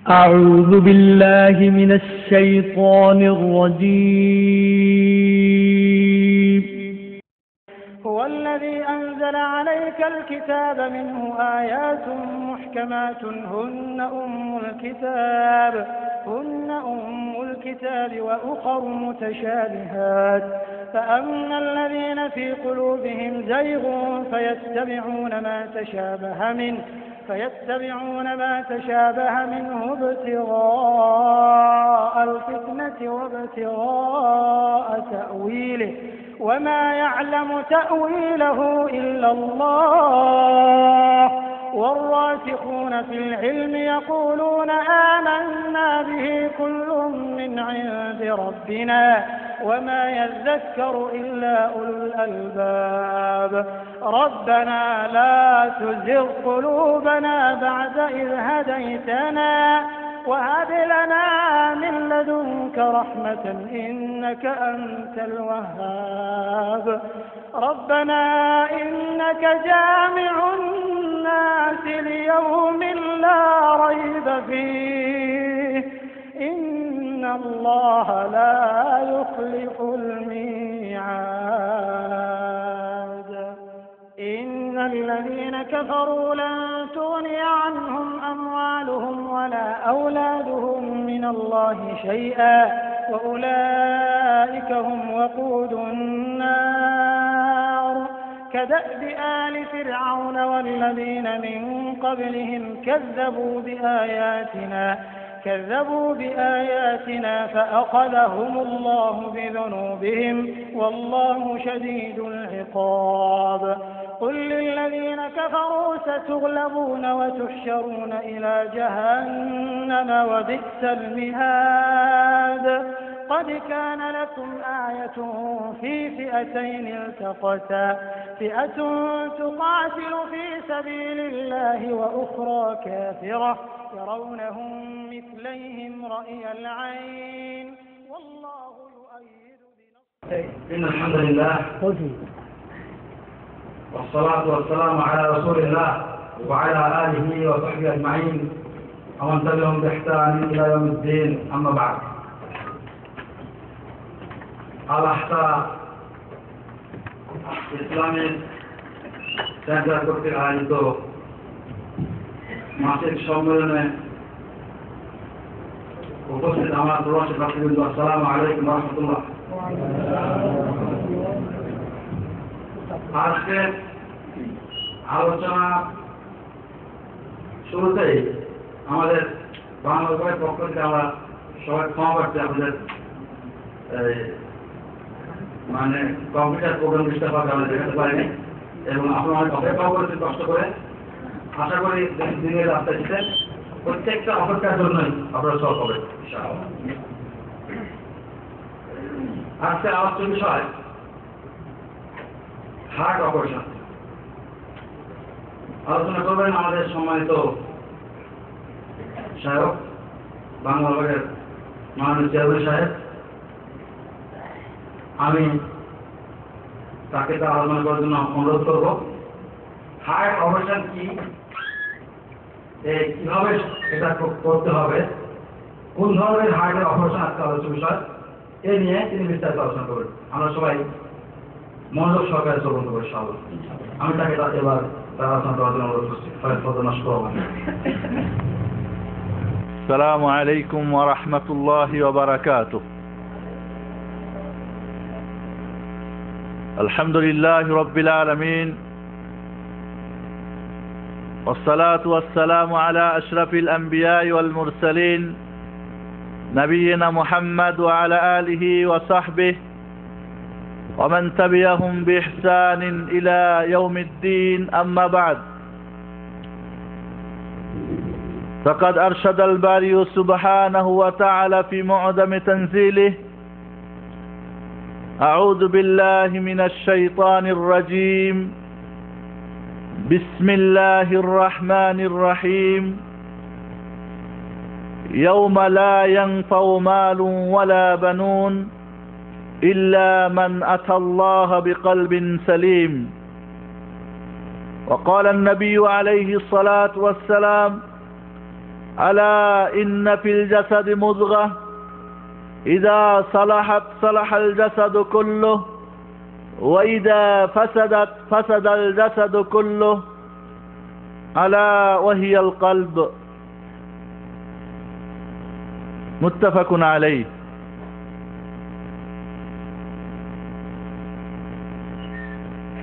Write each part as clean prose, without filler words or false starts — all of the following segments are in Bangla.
أعوذ بالله من الشيطان الرجيم. هو الذي أنزل عليك الكتاب منه آيات محكمات هن أم الكتاب وأخر متشابهات فأما الذين في قلوبهم زيغ فيتبعون ما تشابه منه ابتغاء الفتنة وابتغاء تأويله وما يعلم تأويله إلا الله والراسخون في العلم يقولون آمنا به كل من عند ربنا وما يذكر إلا أولو الألباب ربنا لا تزغ قلوبنا بعد إذ هديتنا وهب لنا من لدنك رحمة إنك أنت الوهاب ربنا إنك جامع الناس ليوم لا ريب فيه إن الله لا يخلف الميعاد إن الذين كفروا لن تغني عنهم أموالهم ولا أولادهم من الله شيئا وأولئك هم وقود النار كدأب آل فرعون والذين من قبلهم كذبوا بآياتنا فأخذهم الله بذنوبهم والله شديد العقاب قل للذين كفروا ستغلبون وتحشرون إلى جهنم وبئس المهاد قد كان لكم آية في فئتين التقتا فئة تقاتل في سبيل الله وأخرى كافرة يرونهم مثليهم رأي العين والله يؤيد بنصره إن الحمد لله والصلاة والسلام على رسول الله وعلى آله وصحبه أجمعين ومن تبعهم بإحسان إلى يوم الدين أما بعد আল-আহসা ইসলামিক সেন্টার কর্তৃক আয়োজিত মাসিক সম্মেলনে উপস্থিত আমার প্রবাসী ভাতৃবৃন্দ, আসসালামু আলাইকুম ওয়া রাহমাতুল্লাহ। আজকে আলোচনা শুরুতেই আমাদের বাংলাদেশের পক্ষ থেকে আমরা সবাই ক্ষমা করছি, আমাদের কম্পিউটার প্রোগ্রাম ডিস্টার্ব হবে, আমরা দেখাতে পারিনি এবং আপনারা অনেক অপেক্ষাও করেছেন কষ্ট করে। আশা করি দিনের রাস্তাটিতে প্রত্যেকটা অপেক্ষার জন্যই আপনারা সব হবে। আজকে আলোচ্য বিষয় হার্ট অপারেশন। আলোচনা করবেন আমাদের সম্মানিত সাহেব, বাংলা বিভাগের মাননীয় চেয়ারম্যান সাহেব। আমি তাকে তা আলোচনা করার জন্য অনুরোধ করব। হার্ট অপারেশন কি, কিভাবে এটা করতে হবে, কোন ধরনের হার্টের অপারেশন আজকে আলোচ্য বিষয়, এ নিয়ে তিনি বিস্তারিত আলোচনা করবেন। আমরা সবাই মনোযোগ সহকারে শ্রবণ করবো ইনশাআল্লাহ। আমি তাকে এবার তার আলোচনা করার জন্য অনুরোধ করছি। আসসালামু আলাইকুম ওয়া রাহমাতুল্লাহি ওয়া বারাকাতুহু। الحمد لله رب العالمين والصلاة والسلام على أشرف الأنبياء والمرسلين نبينا محمد وعلى آله وصحبه ومن تبعهم بإحسان إلى يوم الدين أما بعد فقد أرشد الباري سبحانه وتعالى في معظم تنزيله أعوذ بالله من الشيطان الرجيم بسم الله الرحمن الرحيم يوم لا ينفع مال ولا بنون إلا من أتى الله بقلب سليم وقال النبي عليه الصلاة والسلام ألا إن في الجسد مضغة إذا صلحت صلح الجسد كله وإذا فسدت فسد الجسد كله ألا وهي القلب متفق عليه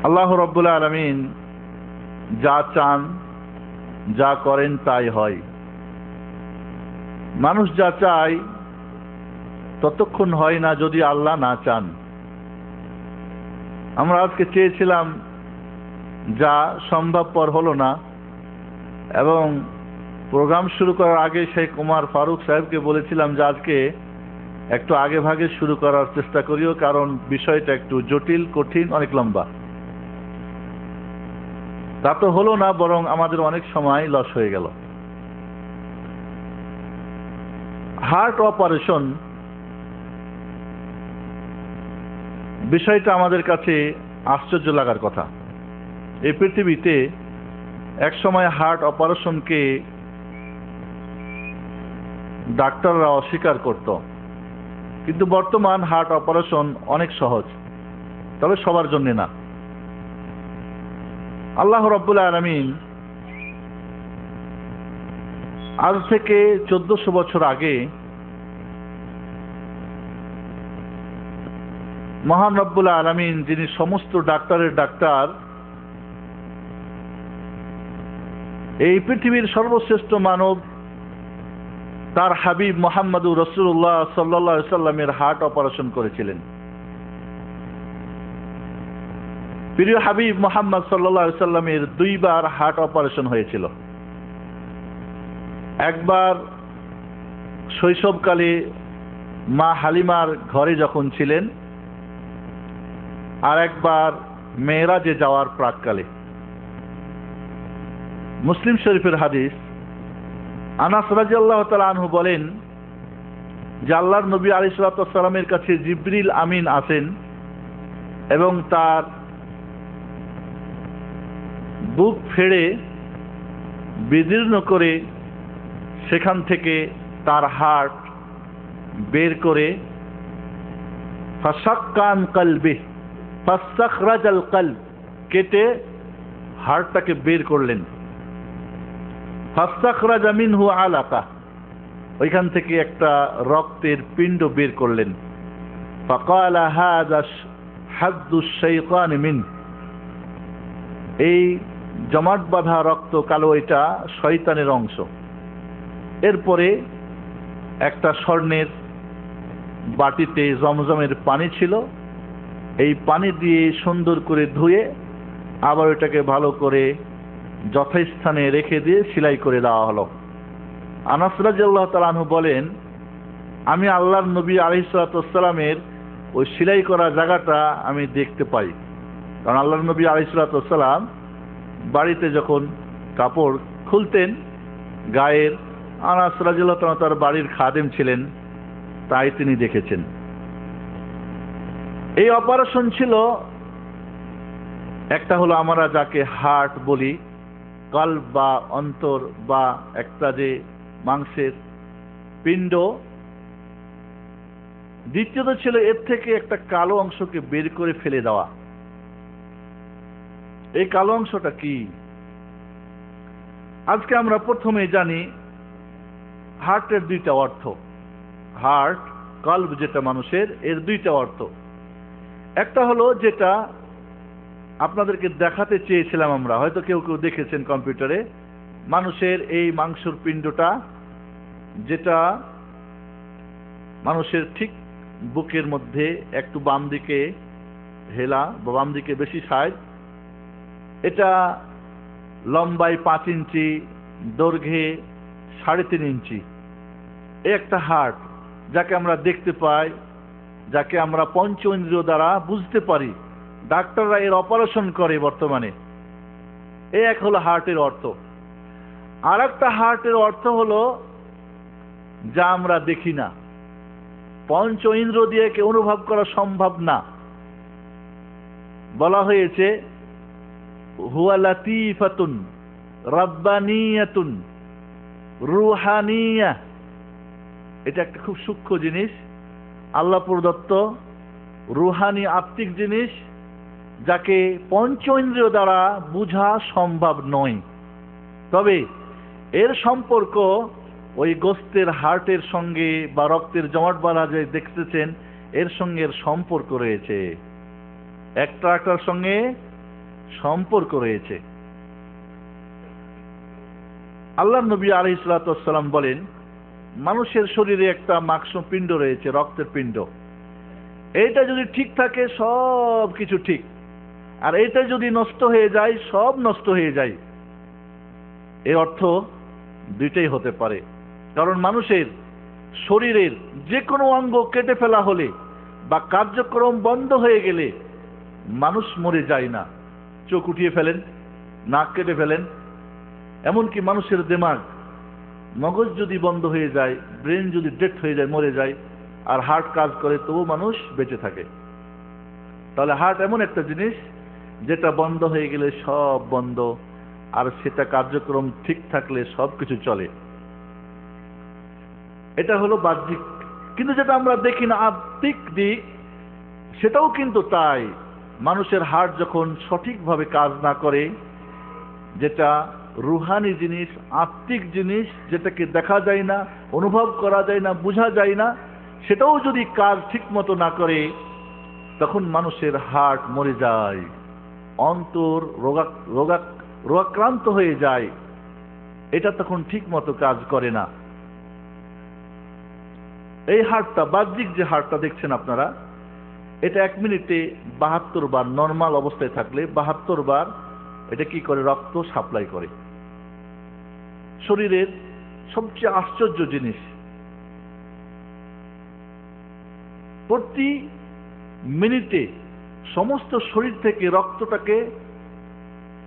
আল্লাহ রাব্বুল আলামিন যা চান যা করেন তাই হয়। মানুষ যা চায় ততক্ষণ হয় না যদি আল্লাহ না চান। আমরা আজকে চেয়েছিলাম, যা সম্ভবপর হলো না, এবং প্রোগ্রাম শুরু করার আগে শেখ ওমর ফারুক সাহেবকে বলেছিলাম যে আজকে একটু আগে ভাগে শুরু করার চেষ্টা করিও, কারণ বিষয়টা একটু জটিল, কঠিন, অনেক লম্বা। তা তো হলো না, বরং আমাদের অনেক সময় লস হয়ে গেল। হার্ট অপারেশন বিষয়টা আমাদের কাছে আশ্চর্য লাগার কথা। এই পৃথিবীতে এক সময় হার্ট অপারেশনকে ডাক্তাররা অস্বীকার করত, কিন্তু বর্তমান হার্ট অপারেশন অনেক সহজ, তবে সবার জন্য না। আল্লাহ রাব্বুল আলামিন আজ থেকে 1400 বছর আগে মহান রব্বুল আলামিন, যিনি সমস্ত ডাক্তারের ডাক্তার, এই পৃথিবীর সর্বশ্রেষ্ঠ মানব, তার হাবিব মুহাম্মদুর রাসূলুল্লাহ সাল্লাল্লাহু আলাইহি সাল্লামের হার্ট অপারেশন করেছিলেন। প্রিয় হাবিব মুহাম্মদ সাল্লাল্লাহু আলাইহি সাল্লামের দুইবার হার্ট অপারেশন হয়েছিল। একবার শৈশবকালে মা হালিমার ঘরে যখন ছিলেন, আর একবার মেরাজে যাওয়ার প্রাককালে। মুসলিম শরীফের হাদিস, আনাস রাদিয়াল্লাহু তাআলা আনহু বলেন যে আল্লাহর নবী আলাইহিস সালাতু ওয়াস সালামের কাছে জিবরিল আমিন আসেন এবং তার বুক ফেড়ে বিদীর্ণ করে সেখান থেকে তার হার্ট বের করে ফাশাক্কান কলবি ফাস্তাখরাজাল কলব, কেটে হার্টটাকে বের করলেন। ফাস্তাখরাজা মিনহু আলাকা, ওইখান থেকে একটা রক্তের পিণ্ড বের করলেন। ফাকালা হাযা হাদ্দুশ শাইতান মিন, এই জমাট বাঁধা রক্ত কালো, এটা শয়তানের অংশ। এরপরে একটা স্বর্ণের বাটিতে জমজমের পানি ছিল, এই পানি দিয়ে সুন্দর করে ধুয়ে আবার এটাকে ভালো করে যথাস্থানে রেখে দিয়ে সেলাই করে দেওয়া হলো। আনাস রাদিয়াল্লাহু তাআলা আনহু বলেন, আমি আল্লাহর নবী আলাইহিস সালাতু ওয়াস সালামের ওই সেলাই করা জায়গাটা আমি দেখতে পাই, কারণ আল্লাহর নবী আলাইহিস সালাতু ওয়াস সালাম বাড়িতে যখন কাপড় খুলতেন গায়ের, আনাস রাদিয়াল্লাহু তাআলা তার বাড়ির খাদেম ছিলেন, তাই তিনি দেখেছেন। এই অপারেশন ছিল একটা, হলো আমরা যাকে হার্ট বলি, কলব বা অন্তর বা একটা যে মাংসের পিণ্ড। দ্বিতীয়ত ছিল এর থেকে একটা কালো অংশকে বের করে ফেলে দেওয়া। এই কালো অংশটা কি? আজকে আমরা প্রথমে জানি হার্টের দুইটা অর্থ। হার্ট, কলব যেটা মানুষের, এর দুইটা অর্থ। একটা হলো যেটা আপনাদেরকে দেখাতে চেয়েছিলাম আমরা, হয়তো কেউ কেউ দেখেছেন কম্পিউটারে, মানুষের এই মাংসর পিণ্ডটা, যেটা মানুষের ঠিক বুকের মধ্যে একটু বাম দিকে হেলা বা বাম দিকে বেশি সাইজ, এটা লম্বায় 5 ইঞ্চি, দৈর্ঘ্যে 3.5 ইঞ্চি। এই একটা হার্ট, যাকে আমরা দেখতে পাই, যাকে আমরা পঞ্চ ইন্দ্রিয় দ্বারা বুঝতে পারি, ডাক্তাররা এর অপারেশন করে বর্তমানে। এই এক হলো হার্টের অর্থ। আর একটা হার্টের অর্থ হলো যা আমরা দেখি না, পঞ্চ ইন্দ্র দিয়ে কে অনুভব করা সম্ভব না। বলা হয়েছে হুয়া লাতীফাতুন রাব্বানিয়াতুন, রুহানিয়া, এটা একটা খুব সূক্ষ্ম জিনিস, আল্লাহ প্রদত্ত রুহানি আত্মিক জিনিস, যাকে পঞ্চ ইন্দ্রিয় দ্বারা বোঝা সম্ভব নয়। তবে এর সম্পর্ক ওই গোস্তের হার্টের সঙ্গে বা রক্তের জমাট বাঁধা যে দেখতেছেন, এর সঙ্গে এর সম্পর্ক রয়েছে, একটা একটার সঙ্গে সম্পর্ক রয়েছে। আল্লাহ নবী আলাইহিস সালাতু ওয়াস সালাম বলেন, মানুষের শরীরে একটা মাংসপিণ্ড রয়েছে, রক্তের পিণ্ড। এইটা যদি ঠিক থাকে সব কিছু ঠিক, আর এটা যদি নষ্ট হয়ে যায় সব নষ্ট হয়ে যায়। এর অর্থ দুইটাই হতে পারে, কারণ মানুষের শরীরের যে কোনো অঙ্গ কেটে ফেলা হলে বা কার্যক্রম বন্ধ হয়ে গেলে মানুষ মরে যায় না। চোখ উঠিয়ে ফেলেন, নাক কেটে ফেলেন, এমনকি মানুষের দিমাগ, মগজ যদি বন্ধ হয়ে যায়, ব্রেন যদি ডেথ হয়ে যায়, মরে যায়, আর হার্ট কাজ করে, তবু মানুষ বেঁচে থাকে। তাহলে হার্ট এমন একটা জিনিস যেটা বন্ধ হয়ে গেলে সব বন্ধ, আর সেটা কার্যক্রম ঠিক থাকলে সব কিছু চলে। এটা হলো বাহ্যিক। কিন্তু যেটা আমরা দেখি না, আত্মিক দিক, সেটাও কিন্তু তাই। মানুষের হার্ট যখন সঠিকভাবে কাজ না করে, যেটা রুহানি জিনিস, আত্মিক জিনিস, যেটাকে দেখা যায় না, অনুভব করা যায় না, বোঝা যায় না, সেটাও যদি কাজ ঠিক মতো না করে, তখন মানুষের হার্ট মরে যায়, অন্তর রোগাক্রান্ত হয়ে যায়, এটা তখন ঠিক মতো কাজ করে না। এই হার্টটা, বাহ্যিক যে হার্টটা দেখছেন আপনারা, এটা 1 মিনিটে 72 বার, নর্মাল অবস্থায় থাকলে 72 বার এটা কি করে, রক্ত সাপ্লাই করে। শরীরের সবচেয়ে আশ্চর্য জিনিস, প্রতি মিনিটে সমস্ত শরীর থেকে রক্তটাকে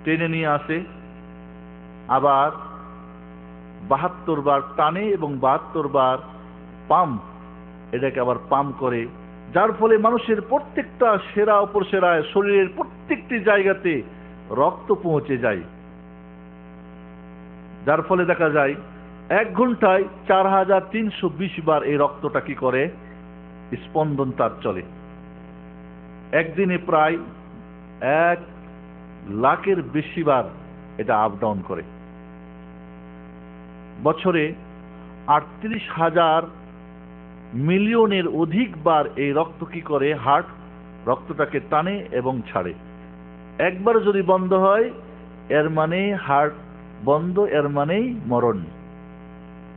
টেনে নিয়ে আসে, আবার 72 বার টানে এবং 72 বার পাম্প, এটাকে আবার পাম্প করে, যার ফলে মানুষের প্রত্যেকটা সেরা উপরসেরায়, শরীরের প্রত্যেকটি জায়গাতে রক্ত পৌঁছে যায়। যার ফলে দেখা যায় 1 ঘন্টায় 4320 বার এই রক্তটা কি করে, স্পন্দন তার চলে। একদিনে প্রায় 1 লাখের বেশি বার এটা আপ ডাউন করে। বছরে 38,000 মিলিয়নের অধিক বার এই রক্ত কি করে, হার্ট রক্তটাকে টানে এবং ছাড়ে। একবার যদি বন্ধ হয়, এর মানে হার্ট বন্ধ, এর মানেই মরণ।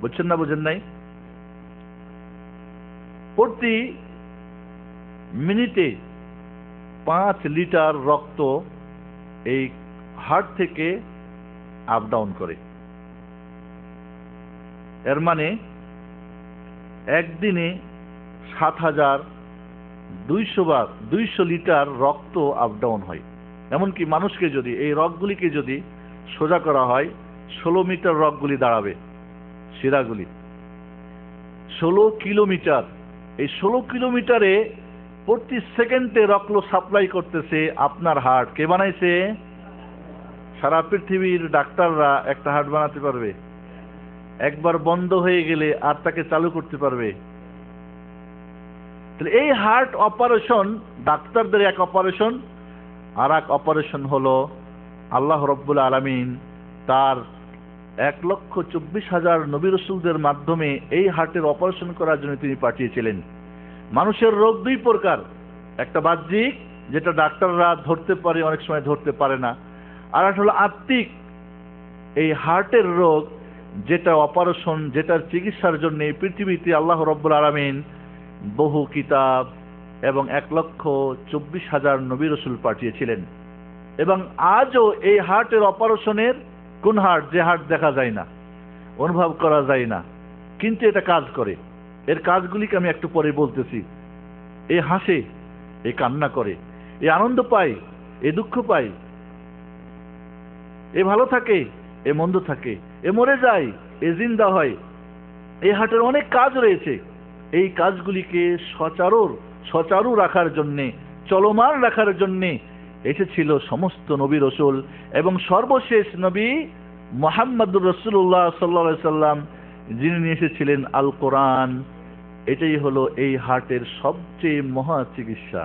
বুঝছেন না, বুঝেন নাই? প্রতি মিনিটে 5 লিটার রক্ত এই হার্ট থেকে আপ ডাউন করে। এর মানে একদিনে 7,200 লিটার রক্ত আপ ডাউন হয়। এমনকি মানুষকে যদি, এই রগগুলিকে যদি সোজা করা হয়, 16 মিটার রগগুলি দাঁড়াবে, শিরাগুলি 16 কিলোমিটার। এই 16 কিলোমিটারে প্রতি সেকেন্ডে রক্ত সাপ্লাই করতেছে আপনার হার্ট। কে বানাইছে? সারা পৃথিবীর ডাক্তাররা একটা হার্ট বানাতে পারবে? একবার বন্ধ হয়ে গেলে আর তাকে চালু করতে পারবে? তাহলে এই হার্ট অপারেশন, ডাক্তারদের এক অপারেশন, আর এক অপারেশন হলো আল্লাহ রব্বুল আলামিন তার 1,24,000 নবী রাসূলদের মাধ্যমে এই হার্টের অপারেশন করার জন্য তিনি পাঠিয়েছিলেন। মানুষের রোগ 2 প্রকার, একটা বাহ্যিক, যেটা ডাক্তাররা ধরতে পারে, অনেক সময় ধরতে পারে না, আর একটা হলো আত্মিক, এই হার্টের রোগ, যেটা অপারেশন, যেটার চিকিৎসার জন্য পৃথিবীতে আল্লাহ রব্বুল আলামিন বহু কিতাব এবং 1,24,000 নবী রাসূল পাঠিয়েছিলেন। এবং আজও এই হার্টের অপারেশনের, কোন হার্ট? যে হার্ট দেখা যায় না, অনুভব করা যায় না, কিন্তু এটা কাজ করে। এর কাজগুলিকে আমি একটু পরে বলতেছি। এ হাসে, এ কান্না করে, এ আনন্দ পায়, এ দুঃখ পায়, এ ভালো থাকে, এ মন্দ থাকে, এ মরে যায়, এ জিন্দা হয়। এই হার্টের অনেক কাজ রয়েছে। এই কাজগুলিকে সচারু রাখার জন্যে, চলমান রাখার জন্যে এসেছিল সমস্ত নবী রাসূল, এবং সর্বশেষ নবী মুহাম্মদুর রাসূলুল্লাহ সাল্লাল্লাহু আলাইহি সাল্লাম যিনি নিয়ে এসেছিলেন আল কোরআন, এটাই হলো এই হার্টের সবচেয়ে মহা চিকিৎসা।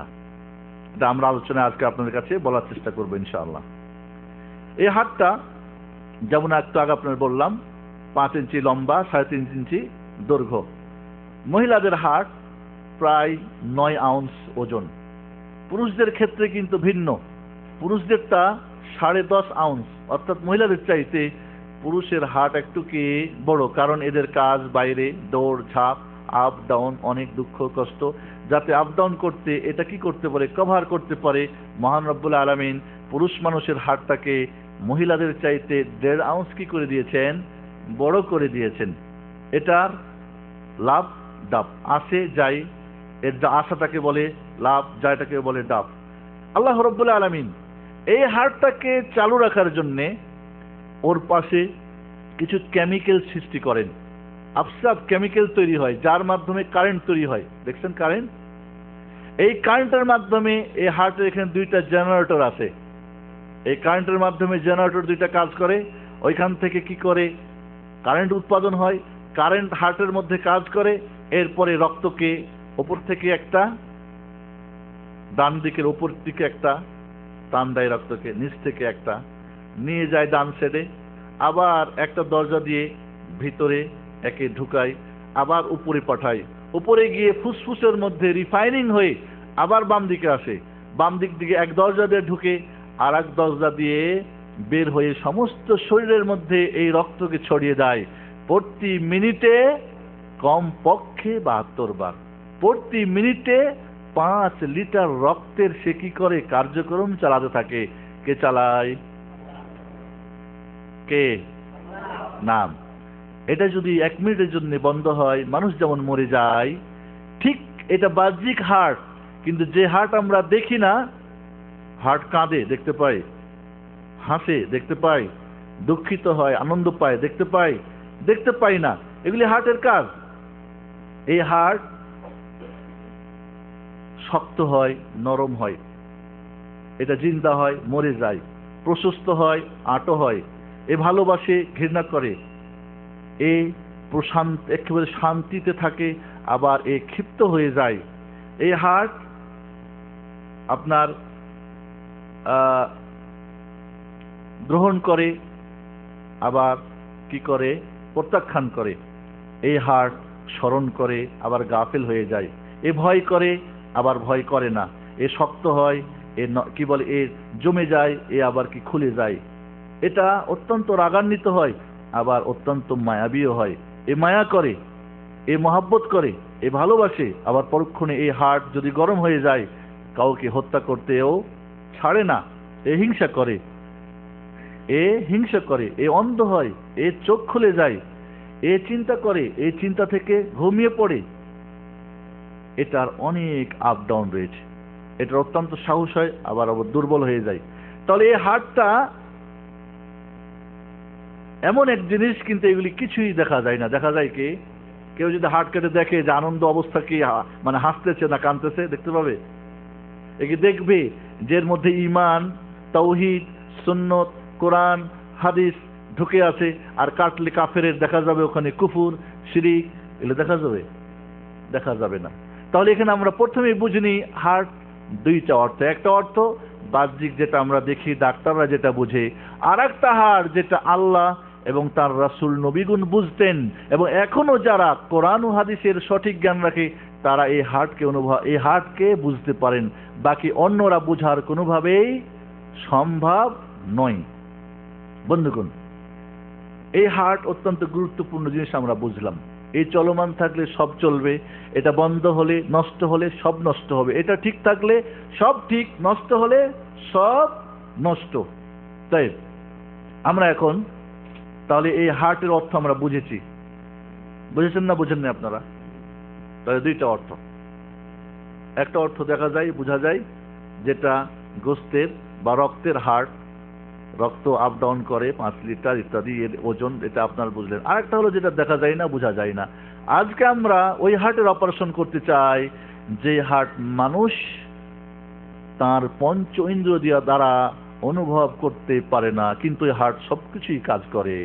এটা আমরা আলোচনায় আজকে আপনাদের কাছে বলার চেষ্টা করবো ইনশাআল্লাহ। এই হার্টটা যেমন একটু আগে আপনার বললাম 5 ইঞ্চি লম্বা, 3.5 ইঞ্চি দৈর্ঘ্য। মহিলাদের হার্ট প্রায় 9 আউন্স ওজন। পুরুষদের ক্ষেত্রে কিন্তু ভিন্ন, পুরুষদেরটা 10.5 আউন্স, অর্থাৎ মহিলাদের চাইতে পুরুষের হার্ট একটু কি বড়, কারণ এদের কাজ বাইরে, দৌড় ঝাঁপ, আপ ডাউন, অনেক দুঃখ কষ্ট, যাতে আপ ডাউন করতে এটা কি করতে পারে, কভার করতে পারে। মহান রব্বুল আলামিন পুরুষ মানুষের হার্টটাকে মহিলাদের চাইতে 1.5 আউন্স কি করে দিয়েছেন, বড় করে দিয়েছেন। এটার লাভ ডাব, আসে যাই, এর আশাটাকে বলে লাভ, যায়টাকে বলে ডাব। আল্লাহ রব্বুল আলামিন এই হার্টটাকে চালু রাখার জন্য ওর পাশে কিছু কেমিক্যাল সৃষ্টি করেন। আফসাব কেমিক্যাল তৈরি হয় যার মাধ্যমে কারেন্ট তৈরি হয়। দেখছেন কারেন্ট? এই কারেন্টের মাধ্যমে এই হার্টের এখানে 2টা জেনারেটর আছে। এই কারেন্টের মাধ্যমে জেনারেটর 2টা কাজ করে, ওইখান থেকে কি করে কারেন্ট উৎপাদন হয়, কারেন্ট হার্টের মধ্যে কাজ করে, এরপরে রক্তকে উপর থেকে একটা, ডান দিকের উপর দিকে একটা টান দেয়, রক্তকে নিচ থেকে একটা নিয়ে যায় ডান সাইডে, আবার একটা দরজা দিয়ে ভিতরে একে ঢুকায়, আবার উপরে পাঠায়, উপরে গিয়ে ফুসফুসের মধ্যে রিফাইনিং হয়ে আবার বাম দিকে আসে, বাম দিক দিকে এক দরজা দিয়ে ঢুকে আর এক দরজা দিয়ে বের হয়ে সমস্ত শরীরের মধ্যে এই রক্তকে ছড়িয়ে দেয়। প্রতি মিনিটে কমপক্ষে 72 বার, প্রতি মিনিটে 5 লিটার রক্তের সে কি করে কার্যক্রম চালাতে থাকে। কে চালায়? কে? নাম। এটা যদি 1 মিনিটের জন্য বন্ধ হয়, মানুষ যেমন মরে যায়, ঠিক এটা বাহ্যিক হার্ট, কিন্তু যে হার্ট আমরা দেখি না, হার্ট কাঁদে দেখতে পাই, হাসে দেখতে পাই, দুঃখিত হয়, আনন্দ পায় দেখতে পাই, দেখতে পাই না, এগুলি হার্টের কাজ। এই হার্ট শক্ত হয়, নরম হয়, এটা জিন্দা হয়, মরে যায়, প্রশস্ত হয়, আটো হয়, এ ভালোবাসে, ঘৃণা করে, এ প্রশান্ত একেবারে শান্তিতে থাকে, আবার এ ক্ষিপ্ত হয়ে যায়। এই হার্ট আপনার গ্রহণ করে, আবার কি করে প্রত্যাখ্যান করে। এই হার্ট স্মরণ করে, আবার গাফিল হয়ে যায়। এ ভয় করে, আবার ভয় করে না। এ শক্ত হয়, এ কি বলে এ জমে যায়, এ আবার কি খুলে যায়। এটা অত্যন্ত রাগান্বিত হয়, আবার অত্যন্ত মায়াবীও হয়। এ মায়া করে, এ মহাব্বত করে, এ ভালোবাসে, আবার পরক্ষণে এই হার্ট যদি গরম হয়ে যায়, কাউকে হত্যা করতেও ছাড়ে না। এ হিংসা করে, এ হিংসা করে, এ অন্ধ হয়, এ চোখ খুলে যায়, এ চিন্তা করে, এই চিন্তা থেকে ঘুমিয়ে পড়ে। এটার অনেক আপ ডাউন রয়েছে, এটার অত্যন্ত সাহস হয়, আবার দুর্বল হয়ে যায়। তাহলে এই হার্টটা এমন এক জিনিস, কিন্তু এগুলি কিছুই দেখা যায় না। দেখা যায় কি, কেউ যদি হার্ট কেটে দেখে যে আনন্দ অবস্থা কি, মানে হাসতেছে না কাঁদতেছে, দেখতে পাবে? একে দেখবে যে এর মধ্যে ঈমান, তাওহীদ, সুন্নত, কোরআন, হাদিস ঢুকে আছে। আর কাটলে কাফেরের দেখা যাবে ওখানে কুফুর, শিরিক, এগুলো দেখা যাবে? দেখা যাবে না। তাহলে এখানে আমরা প্রথমেই বুঝিনি হার্ট 2টা অর্থ। একটা অর্থ বাহ্যিক, যেটা আমরা দেখি, ডাক্তাররা যেটা বুঝে, আর একটা হার্ট যেটা আল্লাহ এবং তার রাসূল নবীগুণ বুঝতেন, এবং এখনো যারা কোরআন ও হাদিসের সঠিক জ্ঞান রাখে তারা এই হার্টকে বুঝতে পারেন। বাকি অন্যরা বুঝার কোনোভাবেই সম্ভব নয়। বন্ধুগণ, এই হার্ট অত্যন্ত গুরুত্বপূর্ণ জিনিস আমরা বুঝলাম। এই চলমান থাকলে সব চলবে, এটা বন্ধ হলে, নষ্ট হলে সব নষ্ট হবে। এটা ঠিক থাকলে সব ঠিক, নষ্ট হলে সব নষ্ট। তাই আমরা এখন তাহলে এই হার্টের অর্থ আমরা বুঝেছি। বুঝেছেন না বুঝেন না আপনারা? তাহলে 2টা অর্থ। একটা অর্থ দেখা যায়, বোঝা যায়, যেটা গোস্তের বা রক্তের হার্ট, রক্ত আপ ডাউন করে 5 লিটার ইত্যাদি, এর ওজন, এটা আপনার বুঝলেন। আরেকটা হলো যেটা দেখা যায় না, বোঝা যায় না। আজকে আমরা ওই হার্টের অপারেশন করতে চাই যে হার্ট মানুষ তার পঞ্চ ইন্দ্রিয় দ্বারা অনুভব করতে পারে না, কিন্তু এই হার্ট সবকিছুই কাজ করে।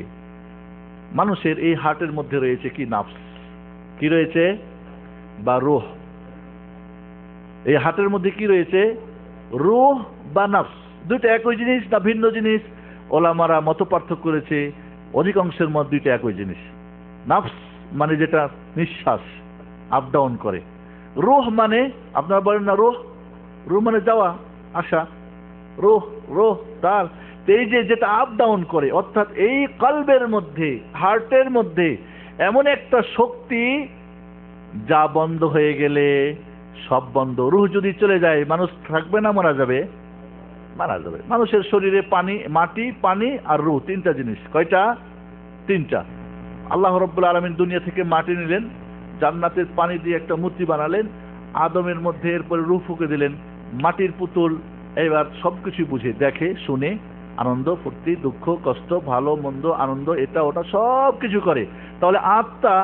মানুষের এই হার্টের মধ্যে রয়েছে কি? নাফস। কি রয়েছে? বা রূহ। এই হার্টের মধ্যে কি রয়েছে? রূহ বা নাফস। দুইটা একই জিনিস না ভিন্ন জিনিস? ওলামারা মত পার্থক্য করেছে। অধিকাংশের মত দুইটা একই জিনিস। নাফস মানে যেটা নিঃশ্বাস আপ ডাউন করে। রূহ মানে আপনারা বলেন না রূহ, রূহ মানে যাওয়া আসা, রূহ রূহ তার। এই যে যেটা আপ ডাউন করে, অর্থাৎ এই কলবের মধ্যে, হার্টের মধ্যে এমন একটা শক্তি যা বন্ধ হয়ে গেলে সব বন্ধ। রূহ যদি চলে যায় মানুষ থাকবে না মারা যাবে? মারা যাবে। মানুষের শরীরে পানি, মাটি, পানি আর রূহ, তিনটা জিনিস। কয়টা? তিনটা। আল্লাহ রাব্বুল আলামিন দুনিয়া থেকে মাটি নিলেন, জান্নাতের পানি দিয়ে একটা মূর্তি বানালেন, আদমের মধ্যে এরপরে রূহ ফুঁকে দিলেন, মাটির পুতুল এবার সবকিছু বুঝে, দেখে, শুনে, আনন্দ, ফুর্তি, দুঃখ, কষ্ট, ভালো মন্দ, আনন্দ, এটা ওটা সব কিছু করে। তাহলে আত্মা,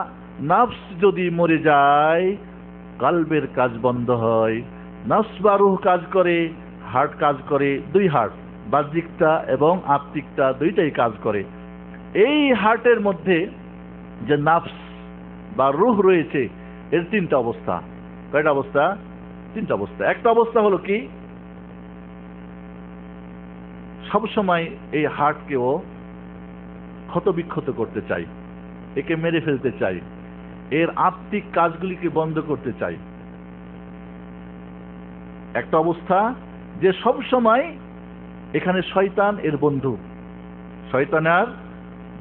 নফস যদি মরে যায়, কলবের কাজ বন্ধ হয়। নফস বা রূহ কাজ করে, হার্ট কাজ করে। দুই হার্ট, বাহ্যিকটা এবং আত্মিকটা দুইটাই কাজ করে। এই হার্টের মধ্যে যে নফস বা রূহ রয়েছে, এর তিনটা অবস্থা। কয়টা অবস্থা? তিনটা অবস্থা। একটা অবস্থা হলো কি, সবসময় এই হার্টকেও ক্ষতবিক্ষত করতে চাই, একে মেরে ফেলতে চাই, এর আত্মিক কাজগুলিকে বন্ধ করতে চাই। একটা অবস্থা যে সব সময় এখানে শয়তান এর বন্ধু, শয়তান আর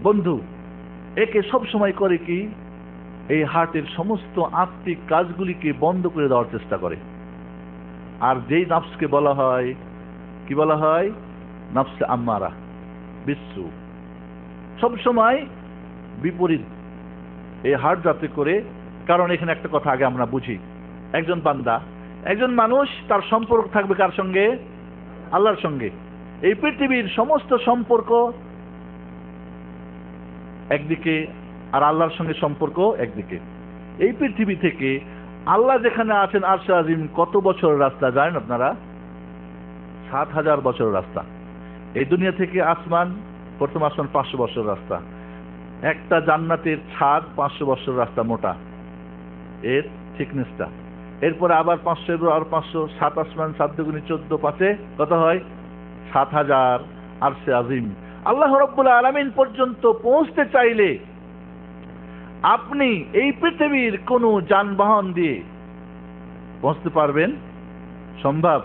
বন্ধু, একে সব সময় করে কি, এই হার্টের সমস্ত আত্মিক কাজগুলিকে বন্ধ করে দেওয়ার চেষ্টা করে। আর যেই নফসকে বলা হয়, কি বলা হয়? নফসে আম্মারা, বিশ্বু। সব সময় বিপরীত এই হার্ট যাতে করে। কারণ এখানে একটা কথা আগে আমরা বুঝি, একজন বান্দা, একজন মানুষ, তার সম্পর্ক থাকবে কার সঙ্গে? আল্লাহর সঙ্গে। এই পৃথিবীর সমস্ত সম্পর্ক একদিকে, আর আল্লাহর সঙ্গে সম্পর্ক একদিকে। এই পৃথিবী থেকে আল্লাহ যেখানে আছেন আরশে আজিম, কত বছরের রাস্তা জানেন আপনারা? ৭,০০০ বছরের রাস্তা। এই দুনিয়া থেকে আসমান, প্রথম আসমান ৫০০ বছরের রাস্তা। একটা জান্নাতের ছাদ ৫০০ বছরের রাস্তা মোটা, এর থিকনেসটা। এরপরে আবার ৫০০ আর ৫০০, ৭ আসমান, ৭ দুগুণে ১৪, ৫-এ কত হয়? ৭,০০০ আরশে আজিম। আল্লাহ রাব্বুল আলামিন পর্যন্ত পৌঁছতে চাইলে আপনি এই পৃথিবীর কোন যানবাহন দিয়ে পৌঁছতে পারবেন? সম্ভব?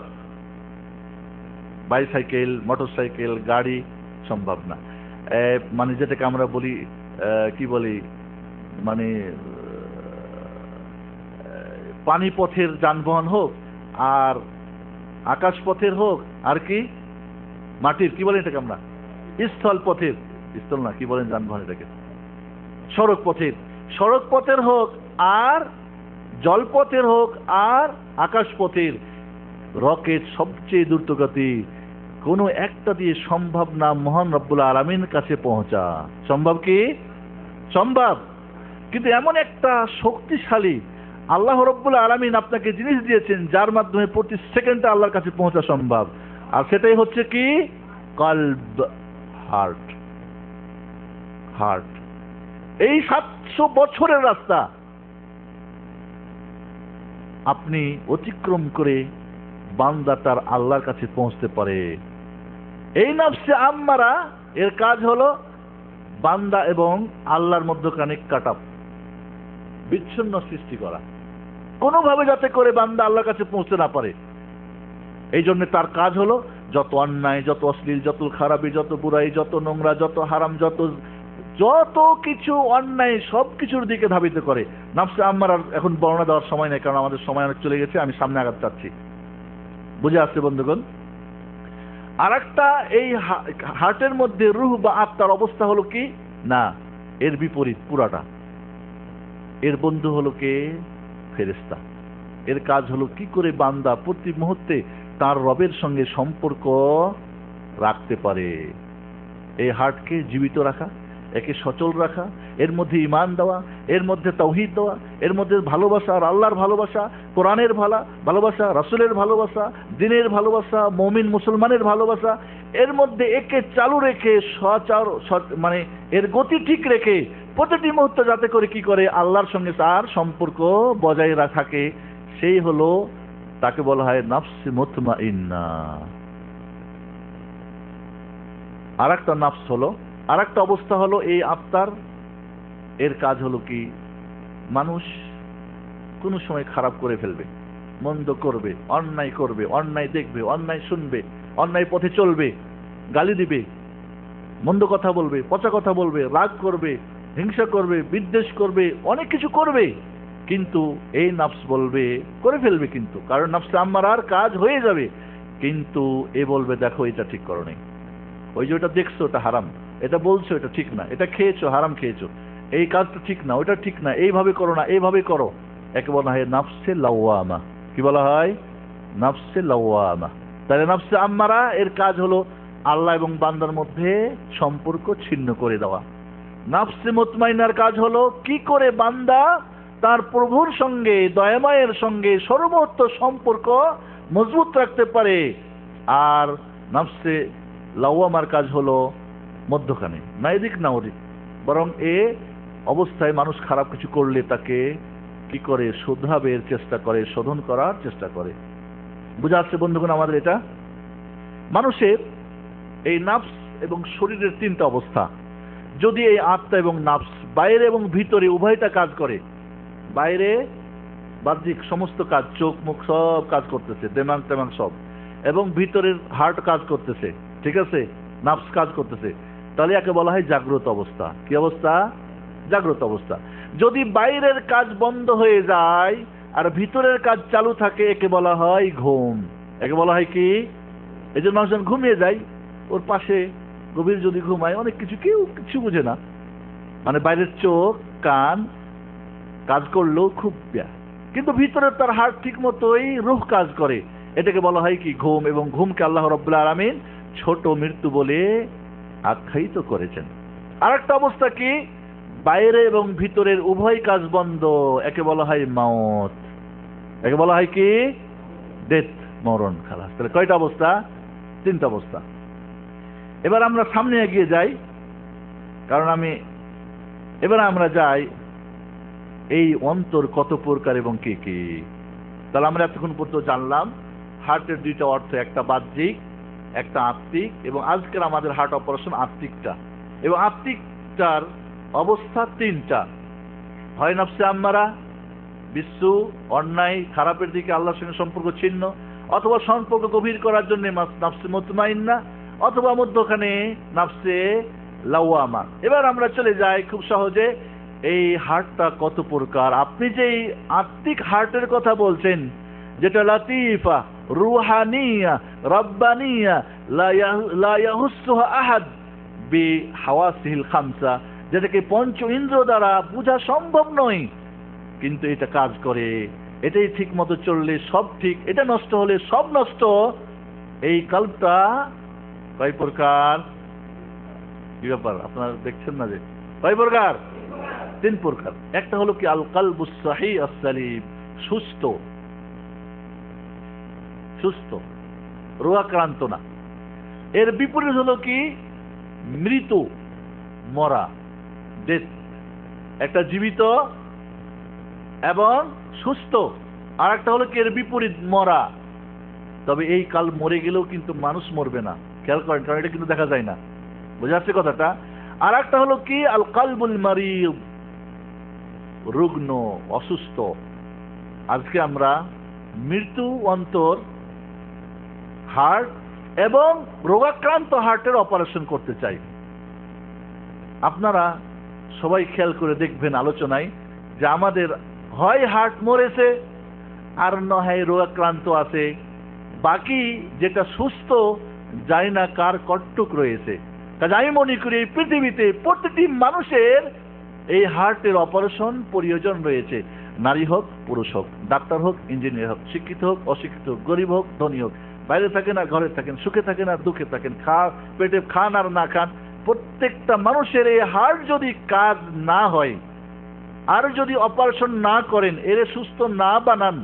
বাইসাইকেল, মোটরসাইকেল, গাড়ি সম্ভব না। মানে যেটাকে আমরা বলি, কি বলি, মানে পানি পথের যানবাহন হোক আর আকাশ পথের হোক, আর কি মাটির, কি বলেন এটাকে আমরা? স্থল পথের, স্থল না, কি বলেন যানবাহন এটাকে? সড়ক পথের। সড়ক পথের হোক আর জলপথের হোক আর আকাশ পথের, রকেট সবচেয়ে দ্রুতগতি, কোনো একটা দিয়ে সম্ভব না মহান রব্বুল আলামিনের কাছে পৌঁছা। সম্ভব কি? সম্ভব। কিন্তু এমন একটা শক্তিশালী আল্লাহ রব্বুল আলামিন আপনাকে জিনিস দিয়েছেন যার মাধ্যমে প্রতি সেকেন্ডে আল্লাহর কাছে পৌঁছা সম্ভব। আর সেটাই হচ্ছে কি? কলব, হার্ট। হার্ট। এই ৭০০ বছরের রাস্তা আপনি অতিক্রম করে বান্দা তার আল্লাহর কাছে পৌঁছতে পারে। এই নফসে আম্মারা, এর কাজ হলো বান্দা এবং আল্লাহর মধ্যখানে কাটাপ, বিচ্ছিন্ন সৃষ্টি করা, কোনোভাবে যাতে করে বান্দা আল্লাহর কাছে পৌঁছতে না পারে। এই জন্য তার কাজ হলো যত অন্যায়, যত অশ্লীল, যত খারাপি, যত বুড়াই, যত নোংরা, যত হারাম, যত কিছু অন্যায়, সব কিছুর দিকে ধাবিত করে। নফসে আম্মারার এখন বর্ণনা দেওয়ার সময় নেই, কারণ আমাদের সময় অনেক চলে গেছে। আমি সামনে আগাতে চাচ্ছি, বুঝে আসছে বন্ধুগণ? আর একটা, এই হার্টের মধ্যে রূহ বা আত্মার অবস্থা হলো কি না, এর বিপরীত পুরাটা। এর বন্ধু হলো কে? ফেরেশতা। এর কাজ হলো কি করে বান্দা প্রতি মুহূর্তে তার রবের সঙ্গে সম্পর্ক রাখতে পারে। এই হার্টকে জীবিত রাখা, একে সচল রাখা, এর মধ্যে ঈমান দেওয়া, এর মধ্যে তাওহীদ দেওয়া, এর মধ্যে ভালোবাসা আর আল্লাহর ভালোবাসা, কোরআনের ভালোবাসা, রাসূলের ভালোবাসা, দ্বীনের ভালোবাসা, মুমিন মুসলমানের ভালোবাসা, এর মধ্যে একে চালু রেখে মানে এর গতি ঠিক রেখে প্রতিটি মুহূর্তে যাতে করে কি করে আল্লাহর সঙ্গে তার সম্পর্ক বজায় থাকে, সেই হলো তাকে বলা হয় নাফস মুতমাইন্না। আরেকটা নাফস হলো, আরেকটা অবস্থা হলো এই আত্মার, এর কাজ হলো কি মানুষ কোনো সময় খারাপ করে ফেলবে, মন্দ করবে, অন্যায় দেখবে, অন্যায় শুনবে, অন্যায় পথে চলবে, গালি দিবে, মন্দ কথা বলবে, পচা কথা বলবে, রাগ করবে, হিংসা করবে, বিদ্বেষ করবে, অনেক কিছু করবে। কিন্তু এই নাফস বলবে, করে ফেলবে কিন্তু, কারণ নাফসে আম্মারার কাজ হয়ে যাবে, কিন্তু এ বলবে দেখো এটা ঠিক করো নাই, ওই যে ওটা দেখছো ওটা হারাম, এটা বলছো এটা ঠিক না, এটা খেয়েছো হারাম খেয়েছো, এই কাজটা ঠিক না, ওটা ঠিক না, এইভাবে করো না, এইভাবে করো। একে বলা হয় নাফসে লাওয়ামা। কি বলা হয়? নাফসে লাওয়ামা। তাহলে নাফসে আম্মারা এর কাজ হলো আল্লাহ এবং বান্দার মধ্যে সম্পর্ক ছিন্ন করে দেওয়া। নাফসে মুতমাইনার কাজ হলো কি করে বান্দা তার প্রভুর সঙ্গে, দয়াময়ের সঙ্গে সর্বোচ্চ সম্পর্ক মজবুত রাখতে পারে। আর নাফসে লাওয়ামার কাজ হলো মধ্যখানে, না এদিক না ওদিক, বরং এ অবস্থায় মানুষ খারাপ কিছু করলে তাকে কি করে শুধরাবে এর চেষ্টা করে, শোধন করার চেষ্টা করে। বুঝা যাচ্ছে বন্ধুগণ আমাদের? এটা মানুষের এই নাফস এবং শরীরের তিনটা অবস্থা। যদি এই আত্মা এবং নাফস বাইরে এবং ভিতরে উভয়টা কাজ করে, বাইরে বাহ্যিক সমস্ত কাজ, চোখ মুখ সব কাজ করতেছে, দেমাগ টেমাগ সব, এবং ভিতরের হার্ট কাজ করতেছে, ঠিক আছে, নাফস কাজ করতেছে, তাহলে একে বলা হয় জাগ্রত অবস্থা। কি অবস্থা? জাগ্রত অবস্থা। যদি বাইরের কাজ বন্ধ হয়ে যায় আর ভিতরের কাজ চালু থাকে, একে বলা হয় ঘুম। একে বলা হয় কি? এই যে মানুষজন ঘুমিয়ে যায়, ওর পাশে গভীর যদি ঘুমায়, অনেক কিছু কেউ কিছু বুঝে না, মানে বাইরের চোখ কান কাজ করলেও খুব কিন্তু ভিতরে তার হার্ট ঠিক মতোই রূহ কাজ করে, এটাকে বলা হয় কি? ঘুম। এবং ঘুমকে আল্লাহ রাব্বুল আলামিন ছোট মৃত্যু বলে আখ্যায়িত করেছেন। আরেকটা অবস্থা কি? বাইরে এবং ভিতরের উভয় কাজ বন্ধ, একে বলা হয় মাউত। একে বলা হয় কি? ডেথ, মরণ, খালাস। তাহলে কয়টা অবস্থা? তিনটা অবস্থা। এবার আমরা সামনে এগিয়ে যাই, কারণ এবার আমরা যাই এই অন্তর কত প্রকার এবং কি কি। তাহলে আমরা এতক্ষণ পর্যন্ত জানলাম হার্টের দুইটা অর্থ, একটা বাহ্যিক, একটা আত্মিক, এবং আজকের আমাদের হার্ট অপারেশন আত্মিকটা। এবং আত্মিকটার অবস্থা তিনটা, হয় নাফসে আম্মারা, বিশ্বু, অন্যায় খারাপের দিকে আল্লাহর সঙ্গে সম্পর্ক ছিন্ন, অথবা সম্পর্ক গভীর করার জন্য নাফসে মুতমাইন্না, অথবা মধ্যখানে নাফসে লাওয়ামা। এবার আমরা চলে যাই খুব সহজে এই হার্টটা কত প্রকার। আপনি যে আত্মিক হার্টের কথা বলছেন, যেটা লাতিফা, রুহানিয়া, রাব্বানিয়া, লা ইয়াহুসসুহা আহাদ বিহাওয়াসিহিল খামসা, যেটাকে পঞ্চ ইন্দ্র দ্বারা বোঝা সম্ভব নয়, কিন্তু এটা কাজ করে, এটাই ঠিক মতো চললে সব ঠিক, এটা নষ্ট হলে সব নষ্ট। এই কল্পটা কয় প্রকার? কি ব্যাপার আপনারা দেখছেন না যে কয় প্রকার? তিন প্রকার। একটা হলো কি আল কলবুস সহিহ আস-সালিম, সুস্থ, রোগাক্রান্ত না। এর বিপরীত হলো কি? মৃত, মরা, ডেথ। একটা জীবিত এবং সুস্থ, আর একটা হলো কি এর বিপরীত মরা। তবে এই কাল মরে গেলেও কিন্তু মানুষ মরবে না, খেয়াল করেন, কারণ এটা কিন্তু দেখা যায় না। বোঝা যাচ্ছে কথাটা? আর একটা হলো কি আল কলবুল মারিদ, রুগ্ন, অসুস্থ। আজকে আমরা মৃত্যু অন্তর, হার্ট এবং রোগাক্রান্ত হার্টের অপারেশন করতে চাই। আপনারা সবাই খেয়াল করে দেখবেন আলোচনায় যে আমাদের হয় হার্ট মরেছে আর নয় রোগাক্রান্ত আছে, বাকি যেটা সুস্থ জানি না কার কট্টুক রয়েছে। কাজে আমি মনে করি এই পৃথিবীতে প্রতিটি মানুষের এই হার্টের অপারেশন প্রয়োজন রয়েছে। নারী হোক পুরুষ হোক, ডাক্তার হোক ইঞ্জিনিয়ার হোক, শিক্ষিত হোক অশিক্ষিত হোক, গরিব হোক ধনী হোক, বাইরে থাকেন আর ঘরে থাকেন, সুখে থাকেন আর দুঃখে থাকেন, পেটে খান আর না খান, প্রত্যেকটা মানুষের এই হার্ট যদি কাজ না হয় আর যদি অপারেশন না করেন, এর সুস্থ না বানান,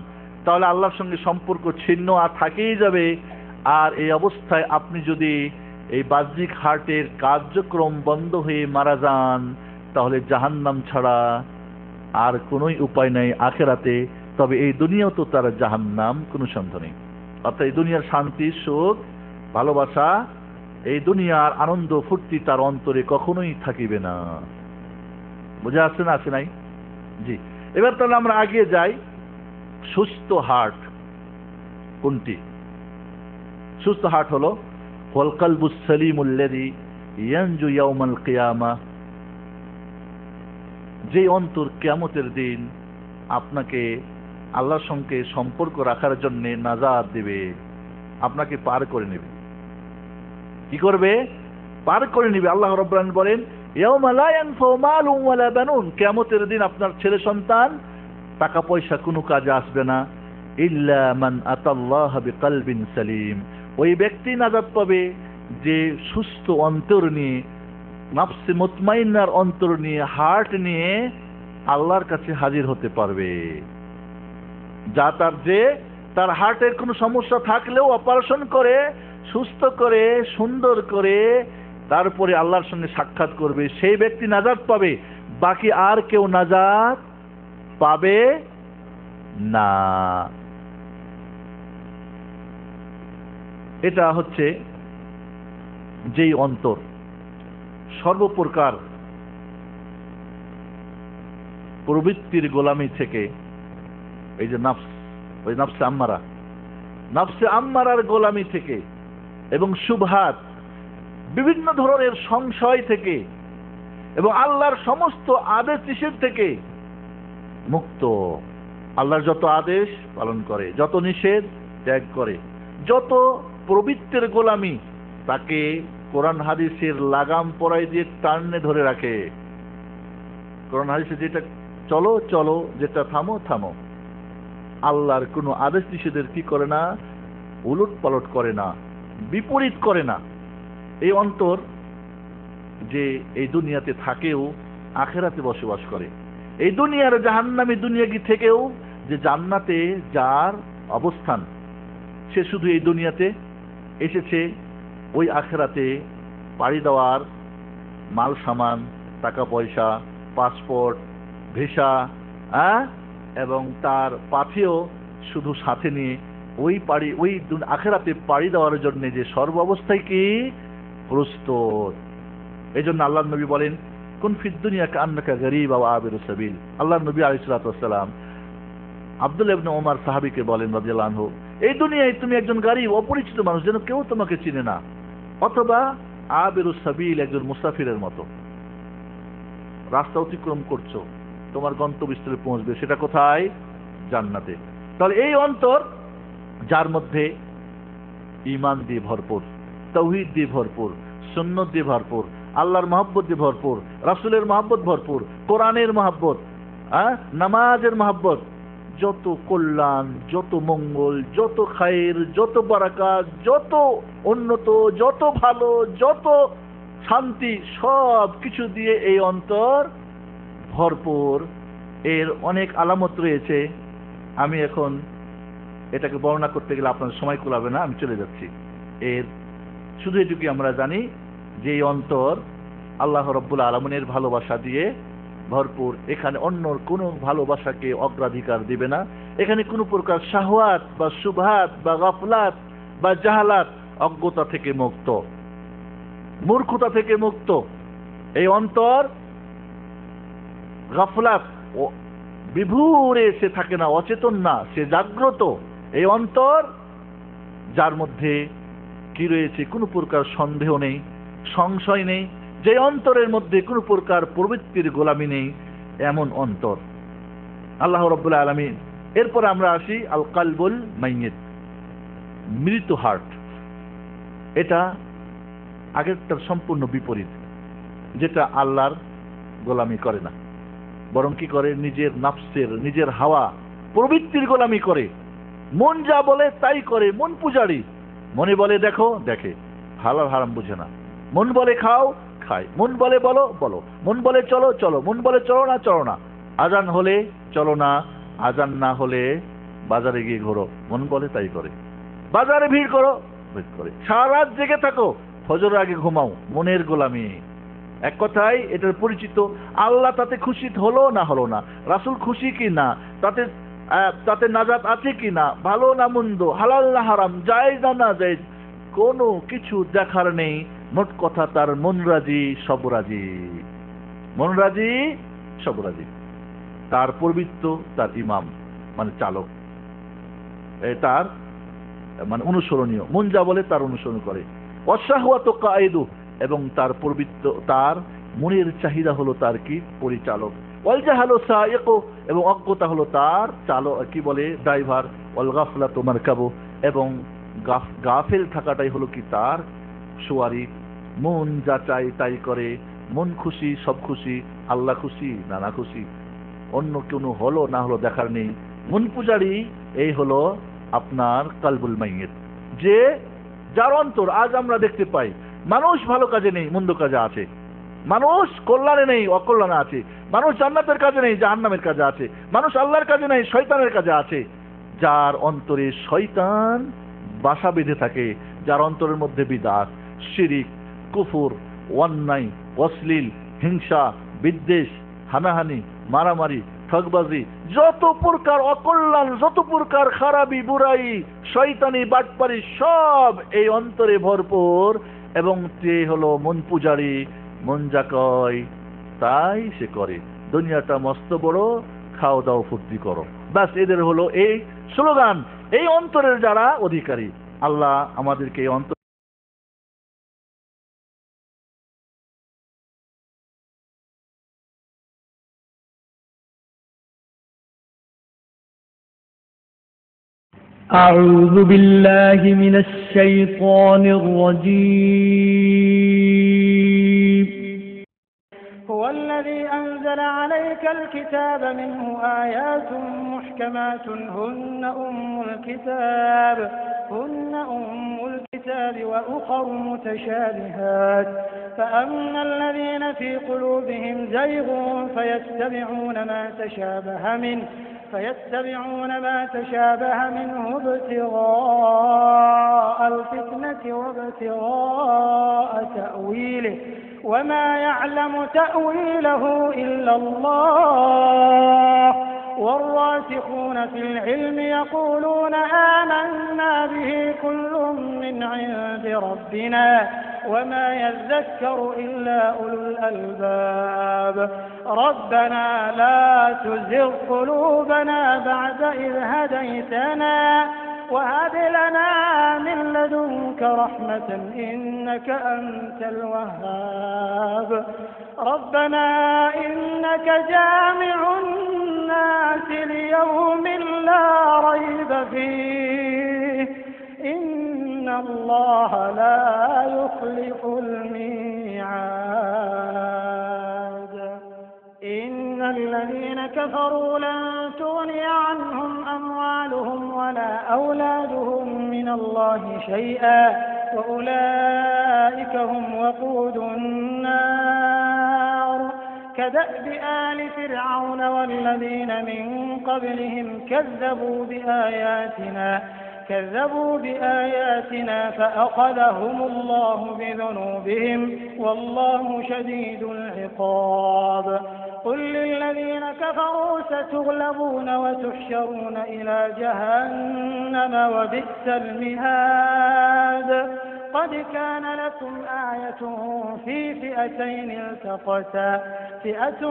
তাহলে আল্লাহর সঙ্গে সম্পর্ক ছিন্ন আর থাকেই যাবে। আর এই অবস্থায় আপনি যদি এই বাহ্যিক হার্টের কার্যক্রম বন্ধ হয়ে মারা যান, তাহলে জাহান্নাম ছাড়া আর কোনোই উপায় নাই আখেরাতে। তবে এই দুনিয়াও তো তার জাহান্নাম, কোনো সন্দেহ নেই। অর্থাৎ এই দুনিয়ার শান্তি, সুখ, ভালোবাসা, এই দুনিয়ার আনন্দ ফুর্তি তার অন্তরে কখনোই থাকিবে না। বুঝে আসছে না? আছে নাই? জি। এবার তাহলে আমরা আগে যাই। সুস্থ হার্ট কোনটি? সুস্থ হার্ট হলো ওয়াল কলবুস সালিমুল্লাযী ইয়ানজু ইয়াউমাল কিয়ামা, যে অন্তর কিয়ামতের দিন আপনাকে আল্লাহর সঙ্গে সম্পর্ক রাখার জন্য নাজাত দেবে, আপনাকে পার করে নেবে। কি করবে? পার করে নেবে। আল্লাহ রাব্বুল আলামিন বলেন ইয়াউমা লা ইয়ানফাউ মালুন ওয়ালা বানুন, কিয়ামতের দিন আপনার ছেলে সন্তান, টাকা পয়সা কোনো কাজে আসবে না। ইল্লা মান আতাল্লাহ বিকলবিন সালিম, ওই ব্যক্তি নাজাত পাবে যে সুস্থ অন্তর নিয়ে, নফসে মুতমাইন্নার অন্তর নিয়ে, হার্ট নিয়ে আল্লাহর কাছে হাজির হতে পারবে। যা তার হার্টের কোনো সমস্যা থাকলেও অপারেশন করে সুস্থ করে সুন্দর করে তারপরে আল্লাহর সঙ্গে সাক্ষাৎ করবে, সেই ব্যক্তি নাজাত পাবে। বাকি আর কেউ নাজাত পাবে না। এটা হচ্ছে যেই অন্তর সর্বপ্রকার প্রবৃত্তির গোলামি থেকে, এই যে নফস, ওই নফসে আম্মারার গোলামি থেকে এবং শুবহাত, বিভিন্ন ধরনের সংশয় থেকে এবং আল্লাহর সমস্ত আদেশ নিষেধ থেকে মুক্ত। আল্লাহর যত আদেশ পালন করে, যত নিষেধ ত্যাগ করে, যত প্রবৃত্তির গোলামি তাকে কোরআন হাদিসের লাগাম পরাই দিয়ে টানে ধরে রাখে। কোরআন হাদিসে যেটা চলো চলো, যেটা থামো থামো। আল্লাহর কোনো আদেশ নিষেধের কি করে না? উলট পালট করে না, বিপরীত করে না। এই অন্তর যে এই দুনিয়াতে থাকেও আখেরাতে বসবাস করে, এই দুনিয়ার জাহান্নামী দুনিয়াগি থেকেও যে জান্নাতে যার অবস্থান, সে শুধু এই দুনিয়াতে এসেছে ওই আখেরাতে পাড়ি দেওয়ার মাল সামান, টাকা পয়সা, পাসপোর্ট, ভিসা, এবং তার পাথেও শুধু সাথে নিয়ে ওই আখেরাতে পাড়ি দেওয়ার জন্য যে সর্ব অবস্থায় কি প্রস্তুত। এই জন্য আল্লাহ নবী বলেন কুন ফিদ দুনিয়া কান্নাকা গরীব আও আবিরুস সাবিল। আল্লাহ নবী আলাইহিস সালাতু ওয়াস সালাম আব্দুল্লাহ ইবনে ওমর সাহাবীকে বলেন রাদিয়াল্লাহু আনহু, এই দুনিয়ায় তুমি একজন গরীব, অপরিচিত মানুষ, যেন কেউ তোমাকে চিনে না, অথবা আবিরুস সাবিল, একজন মুসাফিরের মতো রাস্তা অতিক্রম করছো, তোমার গন্তব্যস্থলে পৌঁছবে। সেটা কোথায়? জান্নাতে। তাহলে এই অন্তর যার মধ্যে ঈমান দিয়ে ভরপুর, তাওহীদ দিয়ে ভরপুর, সুন্নাত দিয়ে ভরপুর, আল্লাহর মহব্বত দিয়ে ভরপুর, রাসূলের মহব্বত ভরপুর, কোরআনের মহব্বত, নামাজের মহব্বত, যত কল্যাণ, যত মঙ্গল, যত খায়ের, যত বারাকাত, যত উন্নত, যত ভালো, যত শান্তি, সব কিছু দিয়ে এই অন্তর ভরপুর। এর অনেক আলামত রয়েছে। আমি এখন এটাকে বর্ণনা করতে গেলে আপনার সময় কুলাবে না, আমি চলে যাচ্ছি। এর শুধু এটুকুই আমরা জানি যে এই অন্তর আল্লাহ রাব্বুল আলামিনের ভালোবাসা দিয়ে ভরপুর। এখানে অন্য কোনো ভালোবাসাকে অগ্রাধিকার দিবে না। এখানে কোনো প্রকার শাহওয়াত বা শুবহাত বা গাফলাত বা জাহালাত, অজ্ঞতা থেকে মুক্ত, মূর্খতা থেকে মুক্ত। এই অন্তর গাফলাত ও বিভুরে সে থাকে না, অচেতন না, সে জাগ্রত। এই অন্তর যার মধ্যে কি রয়েছে? কোনো প্রকার সন্দেহ নেই, সংশয় নেই। যে অন্তরের মধ্যে কোনো প্রকার প্রবৃত্তির গোলামি নেই, এমন অন্তর আল্লাহ রাব্বুল আলামিন। এরপর আমরা আসি আল কালবুল মাইয়িত, মৃত হার্ট। এটা আগেরটার সম্পূর্ণ বিপরীত, যেটা আল্লাহর গোলামি করে না, বরং কি করে? নিজের নফসের, নিজের হাওয়া, প্রবৃত্তির গোলামি করে। মন যা বলে তাই করে। মন পূজারি, মনে বলে দেখো দেখে, হালাল হারাম বুঝে না। মন বলে খাও খায়, মন বলে বলো বলো, মন বলে চলো চলো, মন বলে চলো না চলো না। আজান হলে চলো না, আজান না হলে বাজারে গিয়ে ঘোরো, মন বলে তাই করে। বাজারে ভিড় করো, ভিড় করে। সারা রাত জেগে থাকো, ফজরের আগে ঘুমাও, মনের গোলামি। এক কথায় এটার পরিচিত। আল্লাহ তাতে খুশি হলো না হলো না, রাসূল খুশি কি না, তাতে তাতে নাজাত আছে কি না, ভালো না মন্দ, হালাল না হারাম, জায়েজ না না জায়েজ, কোনো কিছু দেখার নেই। মোট কথা তার মন রাজি সব রাজি, মন রাজি সব রাজি। তার পবিত্র, তার ইমাম মানে চালক, তার মানে অনুসরণীয়, মন যা বলে তার অনুসরণ করে। অশাহওয়াতু কায়েদু, এবং তার পবিত্র, তার মনের চাহিদা হলো তার কি পরিচালক। ওয়াল জাহালু সাইকু, এবং অজ্ঞতা হলো তার চালক, কি বলে ড্রাইভার। ওয়াল গাফলাতু মারকাবু, এবং গাফেল থাকাটাই হলো কি তার সওয়ারি। মন যা চায় তাই করে, মন খুশি সব খুশি, আল্লাহ খুশি না না খুশি, অন্য কোনো হলো না হলো দেখার নেই। মন পূজারি এই হলো আপনার কালবুল মাইয়িত, যে যার অন্তর, আজ আমরা দেখতে পাই মানুষ ভালো কাজে নেই, মন্দ কাজে আছে, মানুষ কল্যাণে নেই, অকল্যাণে আছে, মানুষ জান্নাতের কাজে নেই, জাহান্নামের কাজে আছে, মানুষ আল্লাহর কাজে নেই, শয়তানের কাজে আছে। যার অন্তরে শয়তান বাসা বেঁধে থাকে, যার অন্তরের মধ্যে বিদআত, শিরিক, কুফর, অন্যায়, অশ্লীল, হিংসা, বিদ্বেষ, হানাহানি, মারামারি, ঠকবাজি, যত প্রকার অকল্যাণ, যত প্রকার খারাপি, বুড়াই, শয়তানি, বাটপারি, সব এই অন্তরে ভরপুর। এবং সে হলো মন পূজারি, মন যা কয় তাই সে করে। দুনিয়াটা মস্ত বড়, খাও দাও ফুর্তি করো, ব্যাস এদের হলো এই স্লোগান। এই অন্তরের যারা অধিকারী, আল্লাহ আমাদেরকে এই অন্তর أعوذ بالله من الشيطان الرجيم. هو الذي أنزل عليك الكتاب منه آيات محكمات هن أم الكتاب وأخر متشابهات فأما الذين في قلوبهم زيغ فيتبعون ما تشابه منه ابتغاء الفتنة وابتغاء تأويله وما يعلم تأويله إلا الله والراسخون في العلم يقولون آمنا به كل من عند ربنا وما يذكر إلا أولو الألباب ربنا لا تزغ قلوبنا بعد إذ هديتنا وهب لنا من لدنك رحمة إنك أنت الوهاب ربنا إنك جامع الناس ليوم لا ريب فيه إن الله لا يخلف الميعاد إن الذين كفروا لن تغني عنهم أموالهم ولا أولادهم من الله شيئا وأولئك هم وقود النار كدأب آل فرعون والذين من قبلهم كذبوا بآياتنا فأخذهم الله بذنوبهم والله شديد العقاب قل للذين كفروا ستغلبون وتحشرون إلى جهنم وبئس المهاد قد كان لكم آية في فئتين التقتا فئة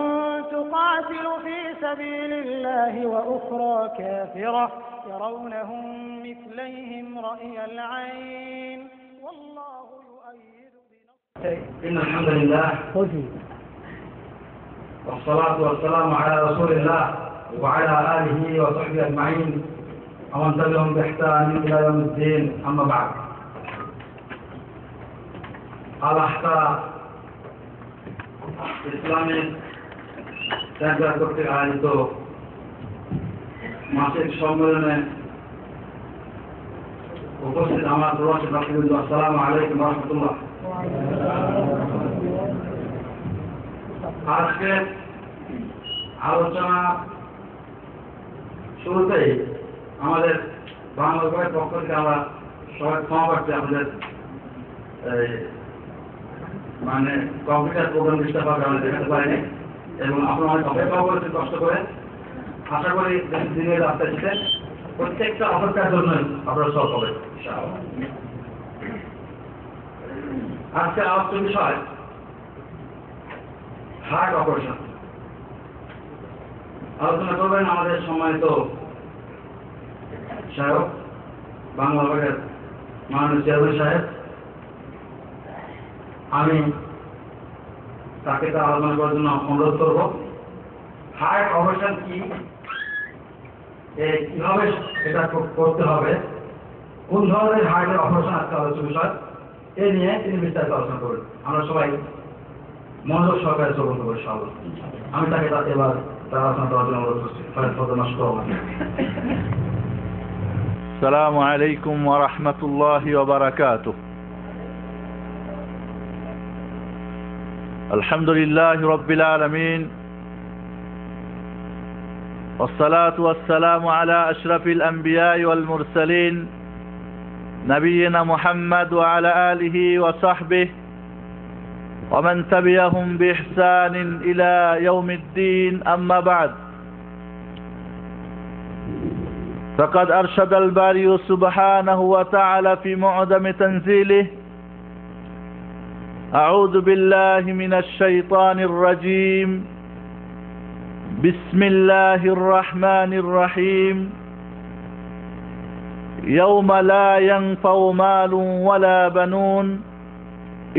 تقاتل في سبيل الله وأخرى كافرة يرونهم مثليهم رأي العين والله يؤيد بنصره إن الحمد لله والصلاة والسلام على رسول الله وعلى آله وصحبه أجمعين ومن تبعهم بإحسان إلى يوم الدين أما بعد আলাহতা ইসলামিক সেন্টার কর্তৃক আয়োজিত মাসিক সম্মেলনে উপস্থিত আমার প্রবাসী ভাতৃবৃন্দ, আসসালামু আলাইকুম ওয়া রাহমাতুল্লাহ। আজকে আলোচনা শুরুতেই আমাদের বাংলাদেশের পক্ষ থেকে আমরা সবাই ক্ষমা পাচ্ছি আমাদের মানে কম্পিউটার প্রোগ্রাম ডিস্টার্ব হবে আমরা দেখাতে পারিনি এবং আপনারা অনেক অপেক্ষা করেছেন কষ্ট করে। আশা করি দিনের রাস্তায় এসে প্রত্যেকটা অপেক্ষার জন্য আপনারা সব হবে। আজকে আলোচ্য বিষয় হার্ট অপারেশন। আলোচনা করবেন আমাদের সম্মানিত সাহেব বাংলা বিভাগের মাননীয় চেয়ারম্যান সাহেব। আমি তাকে তার আলোচনা করার জন্য অনুরোধ করব। হার্ট অপারেশন কি, কিভাবে এটা করতে হবে, কোন ধরনের হার্টের অপারেশন আজকে আলোচ্য বিষয়, এ নিয়ে তিনি বিস্তারিত আলোচনা করবেন। আমরা সবাই মনোযোগ সহকারে শ্রবণ করবো ইনশাআল্লাহ। আমি তাকে এবার তার আলোচনা করার জন্য অনুরোধ করছি। السلام عليكم ورحمة الله وبركاته. الحمد لله رب العالمين والصلاة والسلام على أشرف الأنبياء والمرسلين نبينا محمد وعلى آله وصحبه ومن تبعهم بإحسان إلى يوم الدين. أما بعد، فقد أرشد الباري سبحانه وتعالى في معظم تنزيله: أعوذ بالله من الشيطان الرجيم، بسم الله الرحمن الرحيم، يوم لا ينفع مال ولا بنون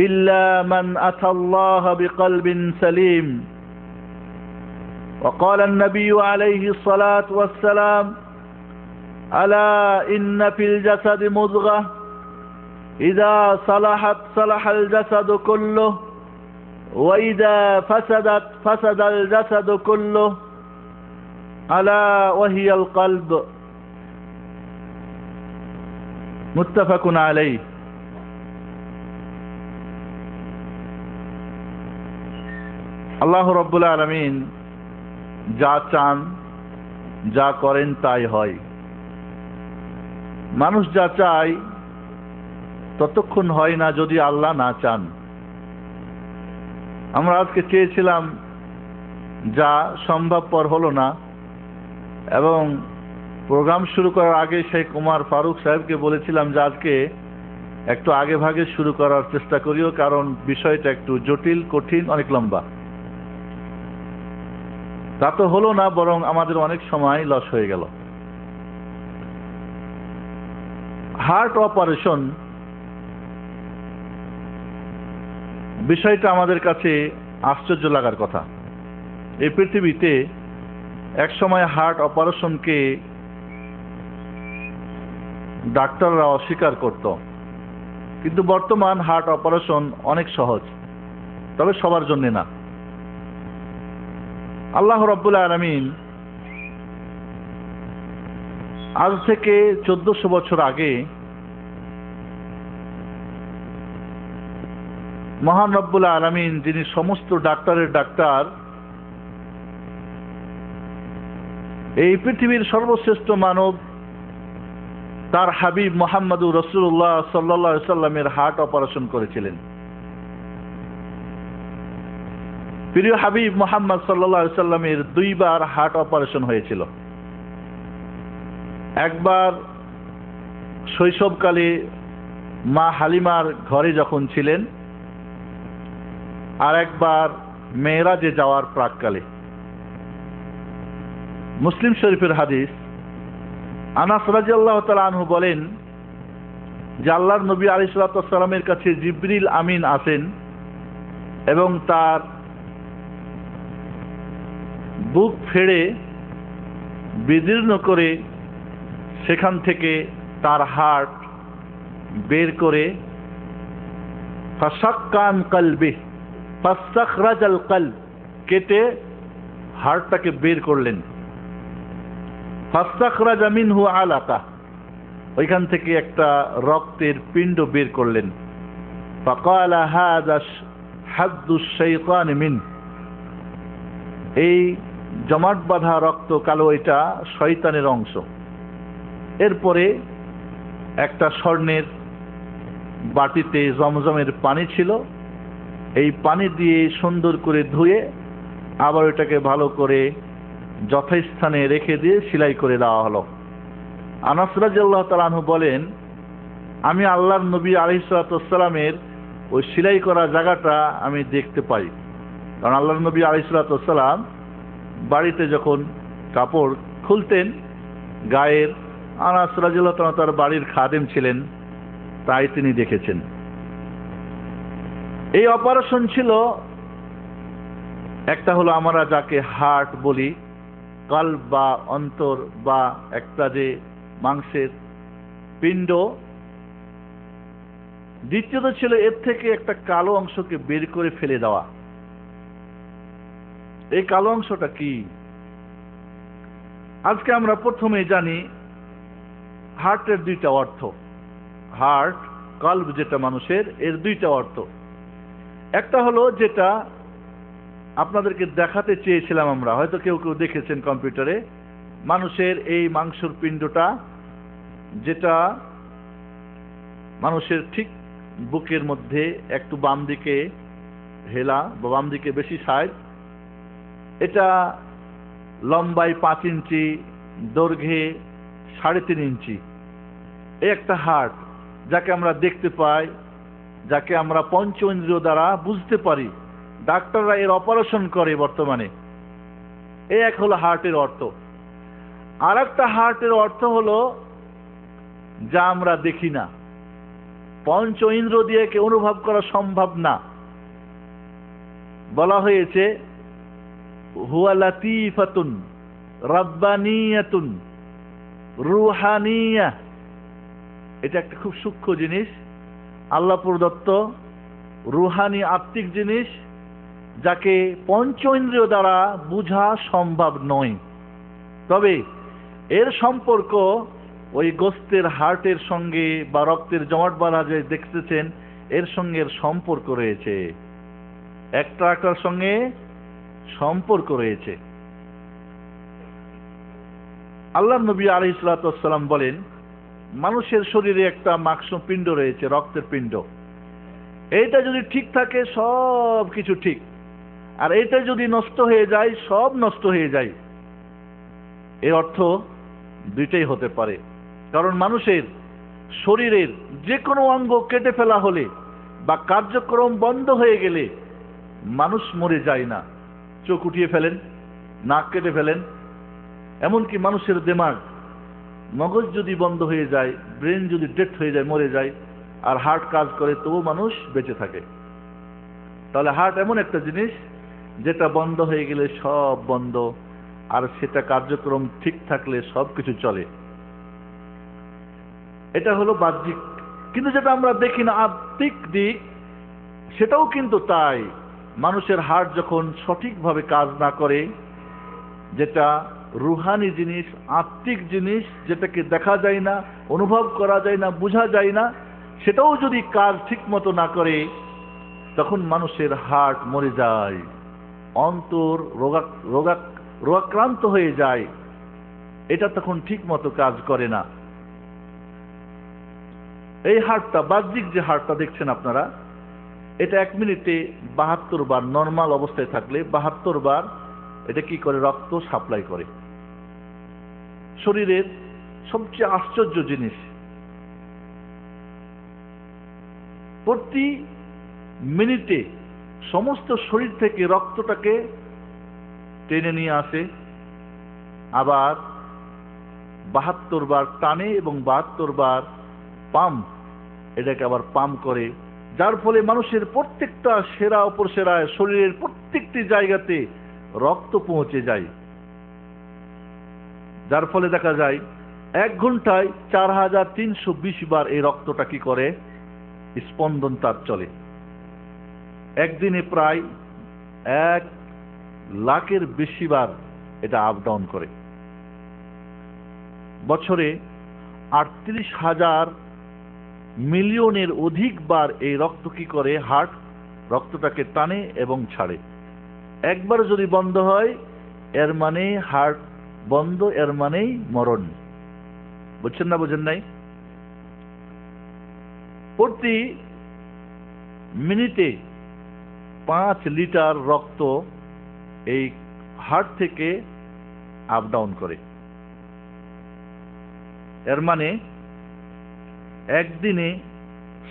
إلا من أتى الله بقلب سليم. وقال النبي عليه الصلاة والسلام: ألا إن في الجسد مضغة إذا صلحت صلح الجسد كله وإذا فسدت فسد الجسد كله ألا وهي القلب. متفق عليه. আল্লাহ রব্বুল আলামিন যা চান, যা করেন তাই হয়। মানুষ যা চায় ততক্ষণ হয় না যদি আল্লাহ না চান। আমরা আজকে চেয়েছিলাম, যা সম্ভবপর হলো না, এবং প্রোগ্রাম শুরু করার আগে শেখ উমার ফারুক সাহেবকে বলেছিলাম যে আজকে একটু আগে ভাগে শুরু করার চেষ্টা করিও, কারণ বিষয়টা একটু জটিল, কঠিন, অনেক লম্বা। তা তো হলো না, বরং আমাদের অনেক সময় লস হয়ে গেল। হার্ট অপারেশন বিষয়টা আমাদের কাছে আশ্চর্য লাগার কথা। এই পৃথিবীতে একসময় হার্ট অপারেশনকে ডাক্তাররা অস্বীকার করত, কিন্তু বর্তমান হার্ট অপারেশন অনেক সহজ, তবে সবার জন্য না। আল্লাহ রাব্বুল আলামিন আজ থেকে 1400 বছর আগে মহান রব্বুল আলামিন, যিনি সমস্ত ডাক্তারের ডাক্তার, এই পৃথিবীর সর্বশ্রেষ্ঠ মানব, তার হাবিব মুহাম্মদুর রাসূলুল্লাহ সাল্লাল্লাহু আলাইহি সাল্লামের হার্ট অপারেশন করেছিলেন। প্রিয় হাবিব মুহাম্মদ সাল্লাল্লাহু আলাইহি সাল্লামের দুইবার হার্ট অপারেশন হয়েছিল। একবার শৈশবকালে মা হালিমার ঘরে যখন ছিলেন, আর একবার মেরাজে যাওয়ার প্রাককালে। মুসলিম শরীফের হাদিস, আনাস রাদিয়াল্লাহু তাআলা আনহু বলেন যে আল্লাহর নবী আলাইহিস সালাতু ওয়াস সালামের কাছে জিবরিল আমিন আসেন এবং তার বুক ফেড়ে বিদীর্ণ করে সেখান থেকে তার হার্ট বের করে ফাশাক্কান কলবি ফাস্তাখরাজাল কলব, কেটে হার্টটাকে বের করলেন। ফাস্তাখরাজা মিনহু আলাকা, ওইখান থেকে একটা রক্তের পিণ্ড বের করলেন। ফাকালা হাযা হাদ্দুশ শাইতান মিন, এই জমাট বাঁধা রক্ত কালো, এটা শয়তানের অংশ। এরপরে একটা স্বর্ণের বাটিতে জমজমের পানি ছিল, এই পানি দিয়ে সুন্দর করে ধুয়ে আবার এটাকে ভালো করে যথাস্থানে রেখে দিয়ে সেলাই করে দেওয়া হলো। আনাস রাদিয়াল্লাহু তাআলা আনহু বলেন, আমি আল্লাহর নবী আলাইহিস সালাতু ওয়াস সালামের ওই সেলাই করা জায়গাটা আমি দেখতে পাই। কারণ আল্লাহর নবী আলাইহিস সালাতু ওয়াস সালাম বাড়িতে যখন কাপড় খুলতেন গায়ের, আনাস রাদিয়াল্লাহু তাআলা তার বাড়ির খাদেম ছিলেন, তাই তিনি দেখেছেন। এই অপারেশন ছিল, একটা হলো আমরা যাকে হার্ট বলি, কলব বা অন্তর বা একটা যে মাংসের পিণ্ড, দ্বিতীয়ত ছিল এর থেকে একটা কালো অংশকে বের করে ফেলে দেওয়া। এই কালো অংশটা কি? আজকে আমরা প্রথমে জানি হার্টের দুইটা অর্থ। হার্ট, কলব যেটা মানুষের, এর দুইটা অর্থ। একটা হলো যেটা আপনাদেরকে দেখাতে চেয়েছিলাম আমরা, হয়তো কেউ কেউ দেখেছেন কম্পিউটারে, মানুষের এই মাংসের পিণ্ডটা যেটা মানুষের ঠিক বুকের মধ্যে একটু বাম দিকে হেলা বা বাম দিকে বেশি সাইড, এটা লম্বায় 5 ইঞ্চি, দৈর্ঘ্যে 3.5 ইঞ্চি। এই একটা হার্ট যাকে আমরা দেখতে পাই, যাকে আমরা পঞ্চ ইন্দ্রিয় দ্বারা বুঝতে পারি, ডাক্তাররা এর অপারেশন করে বর্তমানে। এই এক হলো হার্টের অর্থ। আর একটা হার্টের অর্থ হলো যা আমরা দেখি না, পঞ্চ ইন্দ্রিয় দিয়ে কে অনুভব করা সম্ভব না। বলা হয়েছে হুয়া লাতীফাতুন রাব্বানিয়াতুন রুহানিয়া। এটা একটা খুব সূক্ষ্ম জিনিস, আল্লাহ প্রদত্ত রুহানি আত্মিক জিনিস, যাকে পঞ্চ ইন্দ্রিয় দ্বারা বোঝা সম্ভব নয়। তবে এর সম্পর্ক ওই গোস্তের হার্টের সঙ্গে বা রক্তের জমাট বাঁধা যে দেখতেছেন, এর সঙ্গে এর সম্পর্ক রয়েছে, একটা একটার সঙ্গে সম্পর্ক রয়েছে। আল্লাহর নবী আলাইহিস সালাতু ওয়াস সালাম বলেন, মানুষের শরীরে একটা মাংসপিণ্ড রয়েছে, রক্তের পিণ্ড। এইটা যদি ঠিক থাকে সব কিছু ঠিক, আর এটা যদি নষ্ট হয়ে যায় সব নষ্ট হয়ে যায়। এর অর্থ দুইটাই হতে পারে। কারণ মানুষের শরীরের যে কোনো অঙ্গ কেটে ফেলা হলে বা কার্যক্রম বন্ধ হয়ে গেলে মানুষ মরে যায় না। চোখ উঠিয়ে ফেলেন, নাক কেটে ফেলেন, এমনকি মানুষের দিমাগ, মগজ যদি বন্ধ হয়ে যায়, ব্রেন যদি ডেথ হয়ে যায়, মরে যায়, আর হার্ট কাজ করে, তবু মানুষ বেঁচে থাকে। তাহলে হার্ট এমন একটা জিনিস যেটা বন্ধ হয়ে গেলে সব বন্ধ, আর সেটা কার্যক্রম ঠিক থাকলে সব কিছু চলে। এটা হলো বাহ্যিক। কিন্তু যেটা আমরা দেখি না, আত্মিক দিক, সেটাও কিন্তু তাই। মানুষের হার্ট যখন সঠিকভাবে কাজ না করে, যেটা রুহানি জিনিস, আত্মিক জিনিস, যেটাকে দেখা যায় না, অনুভব করা যায় না, বোঝা যায় না, সেটাও যদি কাজ ঠিক মতো না করে, তখন মানুষের হার্ট মরে যায়, অন্তর রোগাক্রান্ত হয়ে যায়, এটা তখন ঠিক মতো কাজ করে না। এই হার্টটা, বাহ্যিক যে হার্টটা দেখছেন আপনারা, এটা 1 মিনিটে 72 বার, নর্মাল অবস্থায় থাকলে 72 বার এটা কি করে, রক্ত সাপ্লাই করে। শরীরের সবচেয়ে আশ্চর্য জিনিস, প্রতি মিনিটে সমস্ত শরীর থেকে রক্তটাকে টেনে নিয়ে আসে, আবার 72 বার টানে এবং 72 বার পাম্প, এটাকে আবার পাম্প করে, যার ফলে মানুষের প্রত্যেকটা সেরা উপরসেরায়, শরীরের প্রত্যেকটি জায়গাতে রক্ত পৌঁছে যায়। যার ফলে দেখা যায় 1 ঘন্টায় 4320 বার এই রক্তটা কি করে, স্পন্দন তার চলে। একদিনে প্রায় 1 লাখের বেশি বার এটা আপ ডাউন করে। বছরে 38,000 মিলিয়নের অধিক বার এই রক্ত কি করে, হার্ট রক্তটাকে টানে এবং ছাড়ে। একবার যদি বন্ধ হয়, এর মানে হার্ট বন্ধ, এর মানেই মরণ। বুঝছেন না বুঝেন নাই? প্রতি মিনিটে 5 লিটার রক্ত এই হার্ট থেকে আপ ডাউন করে। এর মানে একদিনে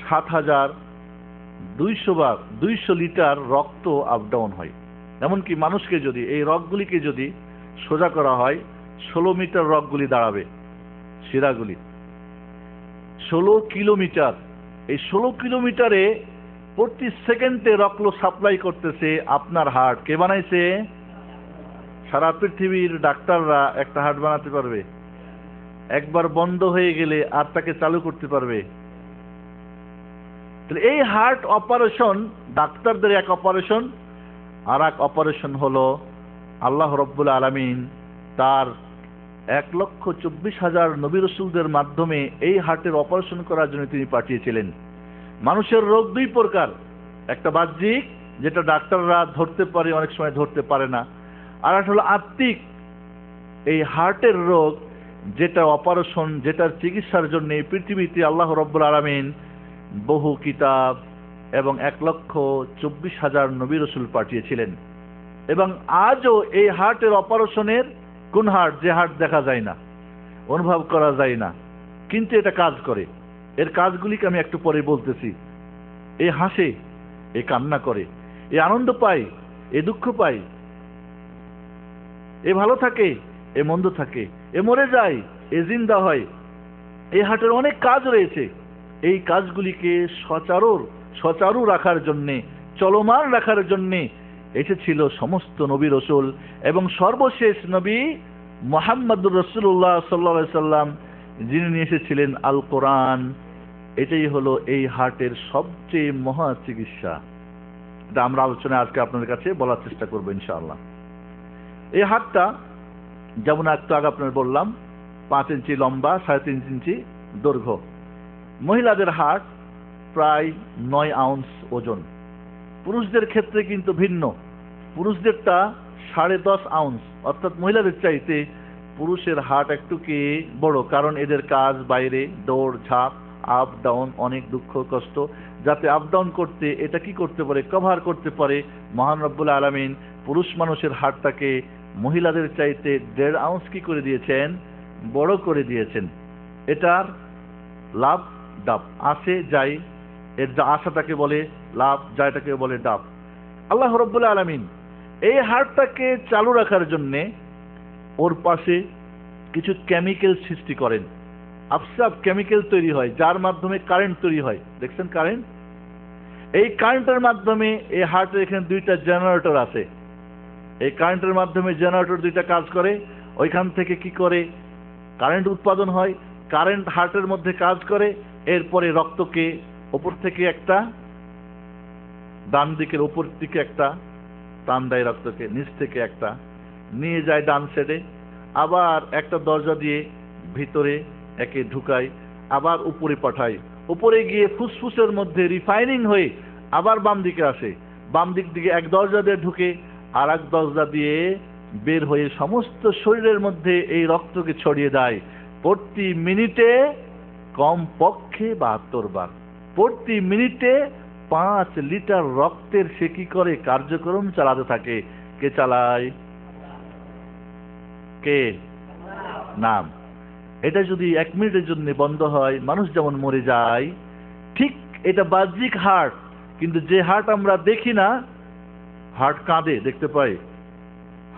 7,200 লিটার রক্ত আপ ডাউন হয়। এমনকি মানুষকে যদি এই রগগুলিকে যদি সোজা করা হয় 16 মিটার রগগুলি দাঁড়াবে, শিরাগুলি 16 কিলোমিটার। এই 16 কিলোমিটারে প্রতি সেকেন্ডে রক্ত সাপ্লাই করতেছে আপনার হার্ট। কে বানাইছে? সারা পৃথিবীর ডাক্তাররা একটা হার্ট বানাতে পারবে? একবার বন্ধ হয়ে গেলে আর তাকে চালু করতে পারবে? তাহলে এই হার্ট অপারেশন ডাক্তারদের এক অপারেশন, আর এক অপারেশন হলো আল্লাহ রব্বুল আলামিন তার 1,24,000 নবী রাসূলদের মাধ্যমে এই হার্টের অপারেশন করার জন্য তিনি পাঠিয়েছিলেন। মানুষের রোগ দুই প্রকার, একটা বাহ্যিক যেটা ডাক্তাররা ধরতে পারে, অনেক সময় ধরতে পারে না, আর একটা হলো আত্মিক এই হার্টের রোগ, যেটা অপারেশন, যেটার চিকিৎসার জন্য পৃথিবীতে আল্লাহ রব্বুল আলামিন বহু কিতাব এবং 1,24,000 নবী রাসূল পাঠিয়েছিলেন। এবং আজও এই হার্টের অপারেশনের কোন হার্ট? যে হার্ট দেখা যায় না, অনুভব করা যায় না, কিন্তু এটা কাজ করে। এর কাজগুলিকে আমি একটু পরে বলতেছি। এ হাসে, এ কান্না করে, এ আনন্দ পায়, এ দুঃখ পায়, এ ভালো থাকে, এ মন্দ থাকে, এ মরে যায়, এ জিন্দা হয়। এই হার্টের অনেক কাজ রয়েছে। এই কাজগুলিকে সচারু রাখার জন্যে, চলমান রাখার জন্যে এসেছিল সমস্ত নবী রাসূল, এবং সর্বশেষ নবী মুহাম্মদুর রাসূলুল্লাহ সাল্লাল্লাহু আলাইহি সাল্লাম, যিনি নিয়ে এসেছিলেন আল কোরআন। এটাই হলো এই হার্টের সবচেয়ে মহা চিকিৎসা। এটা আমরা আলোচনায় আজকে আপনাদের কাছে বলার চেষ্টা করবো ইনশাআল্লাহ। এই হার্টটা যেমন একটু আগে আপনার বললাম 5 ইঞ্চি লম্বা, 3.5 ইঞ্চি দৈর্ঘ্য। মহিলাদের হার্ট প্রায় 9 আউন্স ওজন। পুরুষদের ক্ষেত্রে কিন্তু ভিন্ন। পুরুষদেরটা 10.5 আউন্স, অর্থাৎ মহিলাদের চাইতে পুরুষের হার্ট একটু কি বড়, কারণ এদের কাজ বাইরে, দৌড় ঝাঁপ, আপ ডাউন, অনেক দুঃখ কষ্ট, যাতে আপ ডাউন করতে এটা কি করতে পারে, কভার করতে পারে। মহান রব্বুল আলামিন পুরুষ মানুষের হার্টটাকে মহিলাদের চাইতে 1.5 আউন্স কি করে দিয়েছেন? বড় করে দিয়েছেন। এটার লাভ ডাব, আসে যায়, এর যা আশাটাকে বলে লাভ, যায়টাকে বলে ডাব। আল্লাহ রব্বুল আলামিন এই হার্টটাকে চালু রাখার জন্যে ওর পাশে কিছু কেমিক্যাল সৃষ্টি করেন। আফসাব কেমিক্যাল তৈরি হয়, যার মাধ্যমে কারেন্ট তৈরি হয়। দেখছেন কারেন্ট? এই কারেন্টের মাধ্যমে এই হার্টের এখানে 2টা জেনারেটর আছে। এই কারেন্টের মাধ্যমে জেনারেটর 2টা কাজ করে। ওইখান থেকে কি করে কারেন্ট উৎপাদন হয়, কারেন্ট হার্টের মধ্যে কাজ করে। এরপরে রক্তকে উপর থেকে একটা, ডান দিকের উপর দিকে একটা টান দেয়, রক্তকে নিচ থেকে একটা নিয়ে যায় ডান সাইডে, আবার একটা দরজা দিয়ে ভিতরে একে ঢুকায়, আবার উপরে পাঠায়, উপরে গিয়ে ফুসফুসের মধ্যে রিফাইনিং হয়ে আবার বাম দিকে আসে, বাম দিক দিকে এক দরজা দিয়ে ঢুকে আর এক দরজা দিয়ে বের হয়ে সমস্ত শরীরের মধ্যে এই রক্তকে ছড়িয়ে দেয়। প্রতি মিনিটে কমপক্ষে 72 বার, প্রতি মিনিটে 5 লিটার রক্তের সে কি করে কার্যক্রম চালাতে থাকে। কে চালায়? কে? নাম। এটা যদি 1 মিনিটের জন্য বন্ধ হয়, মানুষ যেমন মরে যায়, ঠিক এটা বাহ্যিক হার্ট। কিন্তু যে হার্ট আমরা দেখি না, হার্ট কাঁদে দেখতে পাই,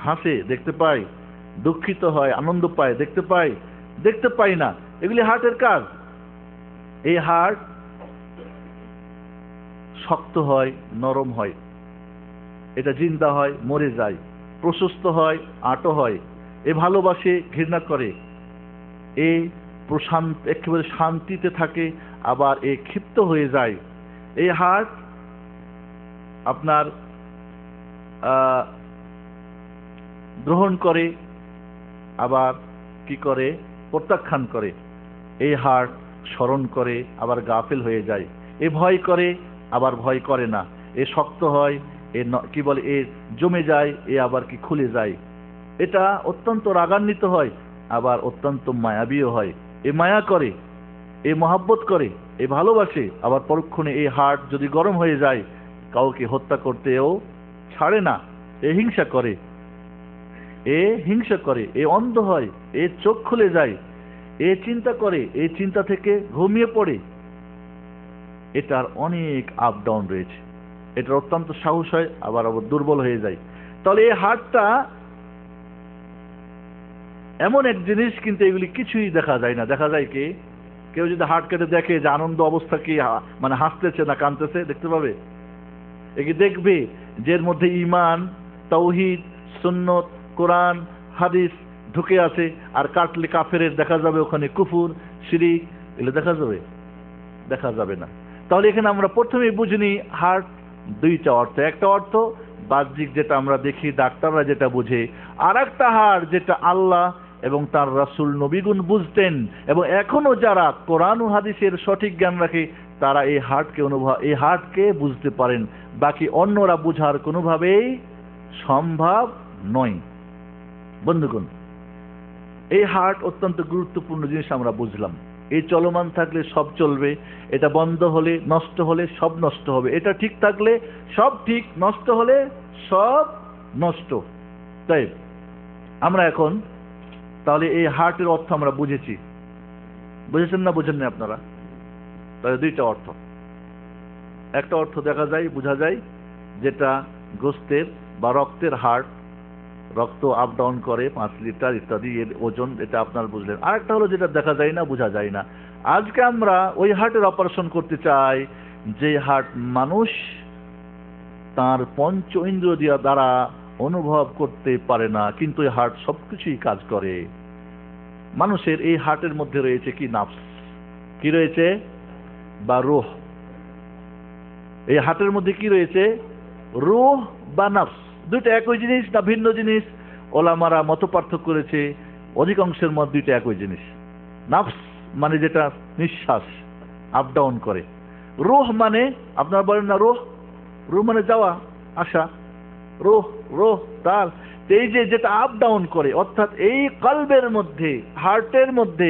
হাসে দেখতে পাই, দুঃখিত হয়, আনন্দ পায় দেখতে পাই, দেখতে পাই না, এগুলি হার্টের কাজ। এই হার্ট শক্ত হয়, নরম হয়, এটা জিন্দা হয়, মরে যায়, প্রশস্ত হয়, আটো হয়, এ ভালোবাসে, ঘৃণা করে, এ প্রশান্ত একেবারে শান্তিতে থাকে, আবার এ ক্ষিপ্ত হয়ে যায়। এই হার্ট আপনার গ্রহণ করে, আবার কি করে প্রত্যাখ্যান করে। এই হার্ট স্মরণ করে, আবার গাফিল হয়ে যায়। এ ভয় করে, আবার ভয় করে না। এ শক্ত হয়, এ কি বলে এ জমে যায়, এ আবার কি খুলে যায়। এটা অত্যন্ত রাগান্বিত হয়, আবার অত্যন্ত মায়াবীও হয়। এ মায়া করে, এ মহাব্বত করে, এ ভালোবাসে, আবার পরক্ষণে এই হার্ট যদি গরম হয়ে যায় কাউকে হত্যা করতেও ছাড়ে না। এ হিংসা করে, এ অন্ধ হয়, এ চোখ খুলে যায়, এ চিন্তা করে, এই চিন্তা থেকে ঘুমিয়ে পড়ে। এটার অনেক আপ ডাউন রয়েছে, এটার অত্যন্ত সাহস হয়, আবার দুর্বল হয়ে যায়। তাহলে এই হার্টটা এমন এক জিনিস, কিন্তু এগুলি কিছুই দেখা যায় না। দেখা যায় কি, কেউ যদি হার্ট কেটে দেখে যে আনন্দ অবস্থা কি, মানে হাসতেছে না কাঁদতেছে, দেখতে পাবে? একে দেখবে যে এর মধ্যে ঈমান, তাওহীদ, সুন্নত, কোরআন, হাদিস ঢুকে আছে। আর কাটলে কাফেরের দেখা যাবে ওখানে কুফর, শিরিক, এগুলো দেখা যাবে? দেখা যাবে না। তাহলে এখানে আমরা প্রথমেই বুঝিনি হার্ট দুইটা অর্থ। একটা অর্থ বাহ্যিক, যেটা আমরা দেখি, ডাক্তাররা যেটা বুঝে, আর একটা হার্ট যেটা আল্লাহ এবং তার রাসূল নবীগুণ বুঝতেন, এবং এখনো যারা কোরআন ও হাদিসের সঠিক জ্ঞান রাখে তারা এই হার্টকে বুঝতে পারেন। বাকি অন্যরা বুঝার কোনোভাবেই সম্ভব নয়। বন্ধুগণ, এই হার্ট অত্যন্ত গুরুত্বপূর্ণ জিনিস আমরা বুঝলাম। এই চলমান থাকলে সব চলবে, এটা বন্ধ হলে, নষ্ট হলে সব নষ্ট হবে। এটা ঠিক থাকলে সব ঠিক, নষ্ট হলে সব নষ্ট। তাই আমরা এখন তাহলে এই হার্টের অর্থ আমরা বুঝেছি। বুঝেছেন না বুঝেননি আপনারা? তাহলে দুইটা অর্থ। একটা অর্থ দেখা যায়, বোঝা যায়, যেটা গোস্তের বা রক্তের হার্ট, রক্ত আপ ডাউন করে 5 লিটার ইত্যাদি, এর ওজন, এটা আপনার বুঝলেন। আরেকটা হলো যেটা দেখা যায় না, বোঝা যায় না। আজকে আমরা ওই হার্টের অপারেশন করতে চাই যে হার্ট মানুষ তার পঞ্চ ইন্দ্রিয় দ্বারা অনুভব করতে পারে না, কিন্তু এই হার্ট সবকিছুই কাজ করে। মানুষের এই হার্টের মধ্যে রয়েছে কি? নাফস। কি রয়েছে? বা রূহ। এই হার্টের মধ্যে কি রয়েছে? রূহ বা নাফস। দুইটা একই জিনিস না ভিন্ন জিনিস? ওলামারা মত পার্থক্য করেছে। অধিকাংশের মত দুইটা একই জিনিস। নাফস মানে যেটা নিঃশ্বাস আপ ডাউন করে। রূহ মানে, আপনারা বলেন না রূহ, রূহ মানে যাওয়া আসা, রূহ রূহ তার। এই যে যেটা আপ ডাউন করে, অর্থাৎ এই কলবের মধ্যে, হার্টের মধ্যে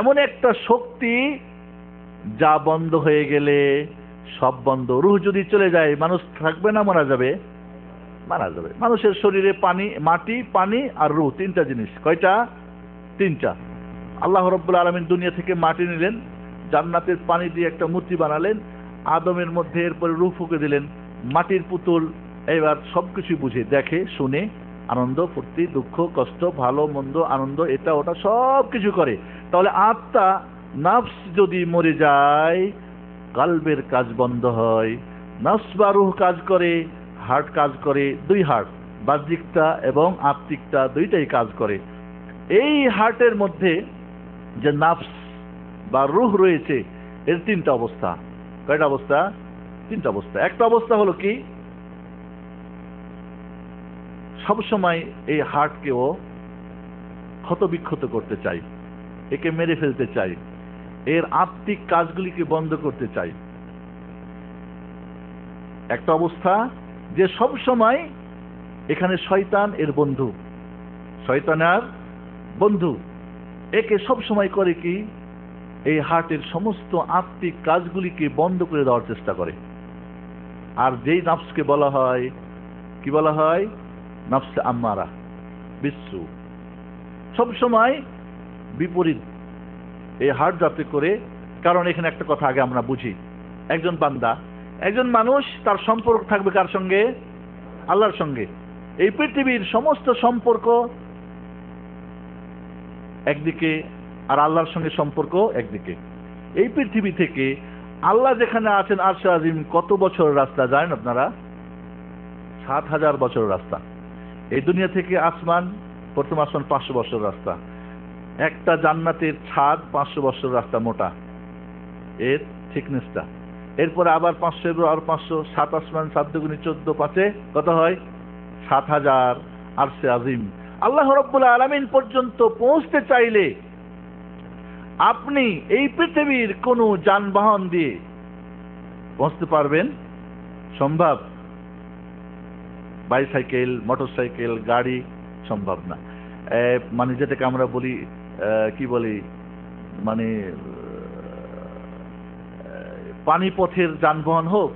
এমন একটা শক্তি যা বন্ধ হয়ে গেলে সব বন্ধ। রূহ যদি চলে যায় মানুষ থাকবে না মারা যাবে? মারা যাবে। মানুষের শরীরে পানি, মাটি, পানি আর রূহ, তিনটা জিনিস। কয়টা? তিনটা। আল্লাহ রাব্বুল আলামিন দুনিয়া থেকে মাটি নিলেন, জান্নাতের পানি দিয়ে একটা মূর্তি বানালেন, আদমের মধ্যে এরপরে রূহ ফুঁকে দিলেন, মাটির পুতুল। এবার সবকিছু বুঝে, দেখে, শুনে, আনন্দ, ফুর্তি, দুঃখ, কষ্ট, ভালো মন্দ, আনন্দ, এটা ওটা সব কিছু করে। তাহলে আত্মা, নাফস যদি মরে যায়, কলবের কাজ বন্ধ হয়। নাফস বা রূহ কাজ করে, হার্ট কাজ করে। দুই হার্ট, বাহ্যিকটা এবং আত্মিকটা, দুইটাই কাজ করে। এই হার্টের মধ্যে যে নাফস বা রূহ রয়েছে, এর তিনটা অবস্থা। কয়টা অবস্থা? তিনটা অবস্থা। একটা অবস্থা হলো কি, সবসময় এই হার্টকেও ক্ষতবিক্ষত করতে চাই, একে মেরে ফেলতে চাই, এর আত্মিক কাজগুলিকে বন্ধ করতে চাই। একটা অবস্থা যে সব সময় এখানে শয়তান এর বন্ধু, শয়তান আর বন্ধু, একে সব সময় করে কি, এই হার্টের সমস্ত আত্মিক কাজগুলিকে বন্ধ করে দেওয়ার চেষ্টা করে। আর যেই নাফসকে বলা হয়, কি বলা হয়? নাফসে আম্মারা, বিশ্বু। সব সময় বিপরীত এই হার্ট যাতে করে। কারণ এখানে একটা কথা আগে আমরা বুঝি, একজন বান্দা, একজন মানুষ, তার সম্পর্ক থাকবে কার সঙ্গে? আল্লাহর সঙ্গে। এই পৃথিবীর সমস্ত সম্পর্ক একদিকে, আর আল্লাহর সঙ্গে সম্পর্ক একদিকে। এই পৃথিবী থেকে আল্লাহ যেখানে আছেন আরশে আজিম, কত বছরের রাস্তা জানেন আপনারা? 7000 বছরের রাস্তা। এই দুনিয়া থেকে আসমান, প্রথম আসমান 500 বছর রাস্তা। একটা জান্নাতের ছাদ 500 বছর রাস্তা মোটা, এর থিকনেসটা। এরপরে আবার 500, আর 500, 7 আসমান, 7 দুগুণে 14, 5-এ কত হয়? 7000 আরশে আজিম। আল্লাহ রাব্বুল আলামিন পর্যন্ত পৌঁছতে চাইলে আপনি এই পৃথিবীর কোন যানবাহন দিয়ে পৌঁছতে পারবেন? সম্ভব? বাইসাইকেল, মোটরসাইকেল, গাড়ি সম্ভব না। মানে যেটাকে আমরা বলি, কি বলি, মানে পানি পথের যানবাহন হোক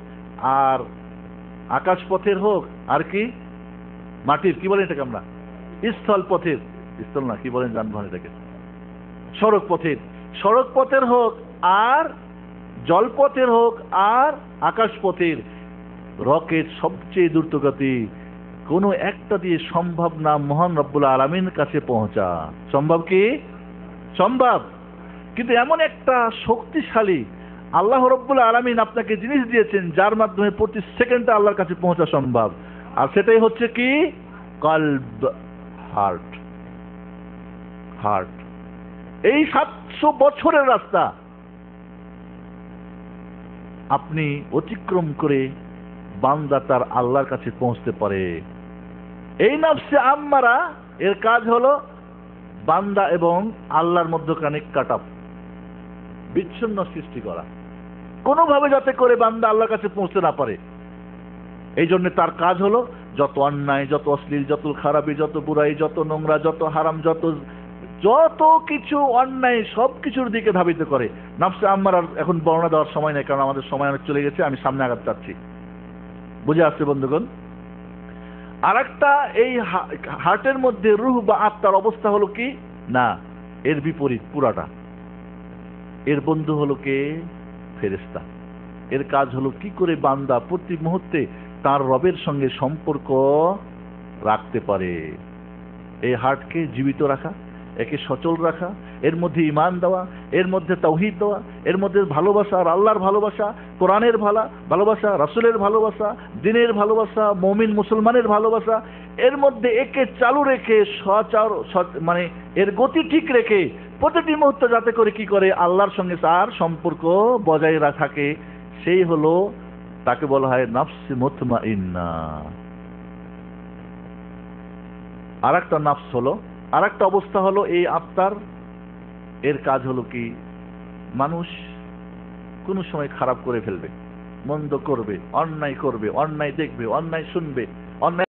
আর আকাশ পথের হোক আর কি মাটির কি বলেন এটাকে আমরা স্থল পথের, স্থল না কি বলেন যানবাহন এটাকে, সড়ক পথের হোক আর জলপথের হোক আর আকাশ পথের, রকেট সবচেয়ে দ্রুতগতি, কোনো একটা দিয়ে সম্ভব না মহান রব্বুল আলামিনের কাছে পৌঁছা। সম্ভব কি? সম্ভব। কিন্তু এমন একটা শক্তিশালী আল্লাহ রব্বুল আলামিন আপনাকে জিনিস দিয়েছেন যার মাধ্যমে প্রতি সেকেন্ডে আল্লাহর কাছে পৌঁছা সম্ভব, আর সেটাই হচ্ছে কি কলব, হার্ট। এই 700 বছরের রাস্তা আপনি অতিক্রম করে বান্দা তার আল্লাহর কাছে পৌঁছতে পারে। এই নফসে আম্মারা এর কাজ হলো বান্দা এবং আল্লাহর মধ্যখানে কাটাপ, বিচ্ছিন্ন সৃষ্টি করা, কোনোভাবে যাতে করে বান্দা আল্লাহর কাছে পৌঁছতে না পারে। এই জন্য তার কাজ হলো যত অন্যায়, যত অশ্লীল, যত খারাপি, যত বুড়াই, যত নোংরা, যত হারাম, যত কিছু অন্যায় সব কিছুর দিকে ধাবিত করে। নফসে আম্মারার এখন বর্ণনা দেওয়ার সময় নেই, কারণ আমাদের সময় অনেক চলে গেছে, আমি সামনে আগাতে চাচ্ছি। বুঝে আসছে বন্ধুগণ? আর একটা এই হার্টের মধ্যে রূহ বা আত্মার অবস্থা হলো কি না, এর বিপরীত পুরাটা। এর বন্ধু হলো কে? ফেরেশতা। এর কাজ হলো কি করে বান্দা প্রতি মুহূর্তে তার রবের সঙ্গে সম্পর্ক রাখতে পারে। এই হার্টকে জীবিত রাখা, একে সচল রাখা, এর মধ্যে ঈমান দেওয়া, এর মধ্যে তাওহীদ দেওয়া, এর মধ্যে ভালোবাসা, আর আল্লাহর ভালোবাসা, কোরআনের ভালোবাসা, রাসূলের ভালোবাসা, দ্বীনের ভালোবাসা, মুমিন মুসলমানের ভালোবাসা, এর মধ্যে একে চালু রেখে মানে এর গতি ঠিক রেখে প্রতিটি মুহূর্তে যাতে করে কি করে আল্লাহর সঙ্গে তার সম্পর্ক বজায় থাকে, সেই হলো তাকে বলা হয় নফস মুতমাইন্না। আর একটা নফস হলো, আর একটা অবস্থা হলো এই আত্মার, এর কাজ হলো কি মানুষ কোন সময় খারাপ করে ফেলবে, মন্দ করবে, অন্যায় করবে, অন্যায় দেখবে, অন্যায় শুনবে, অন্যায়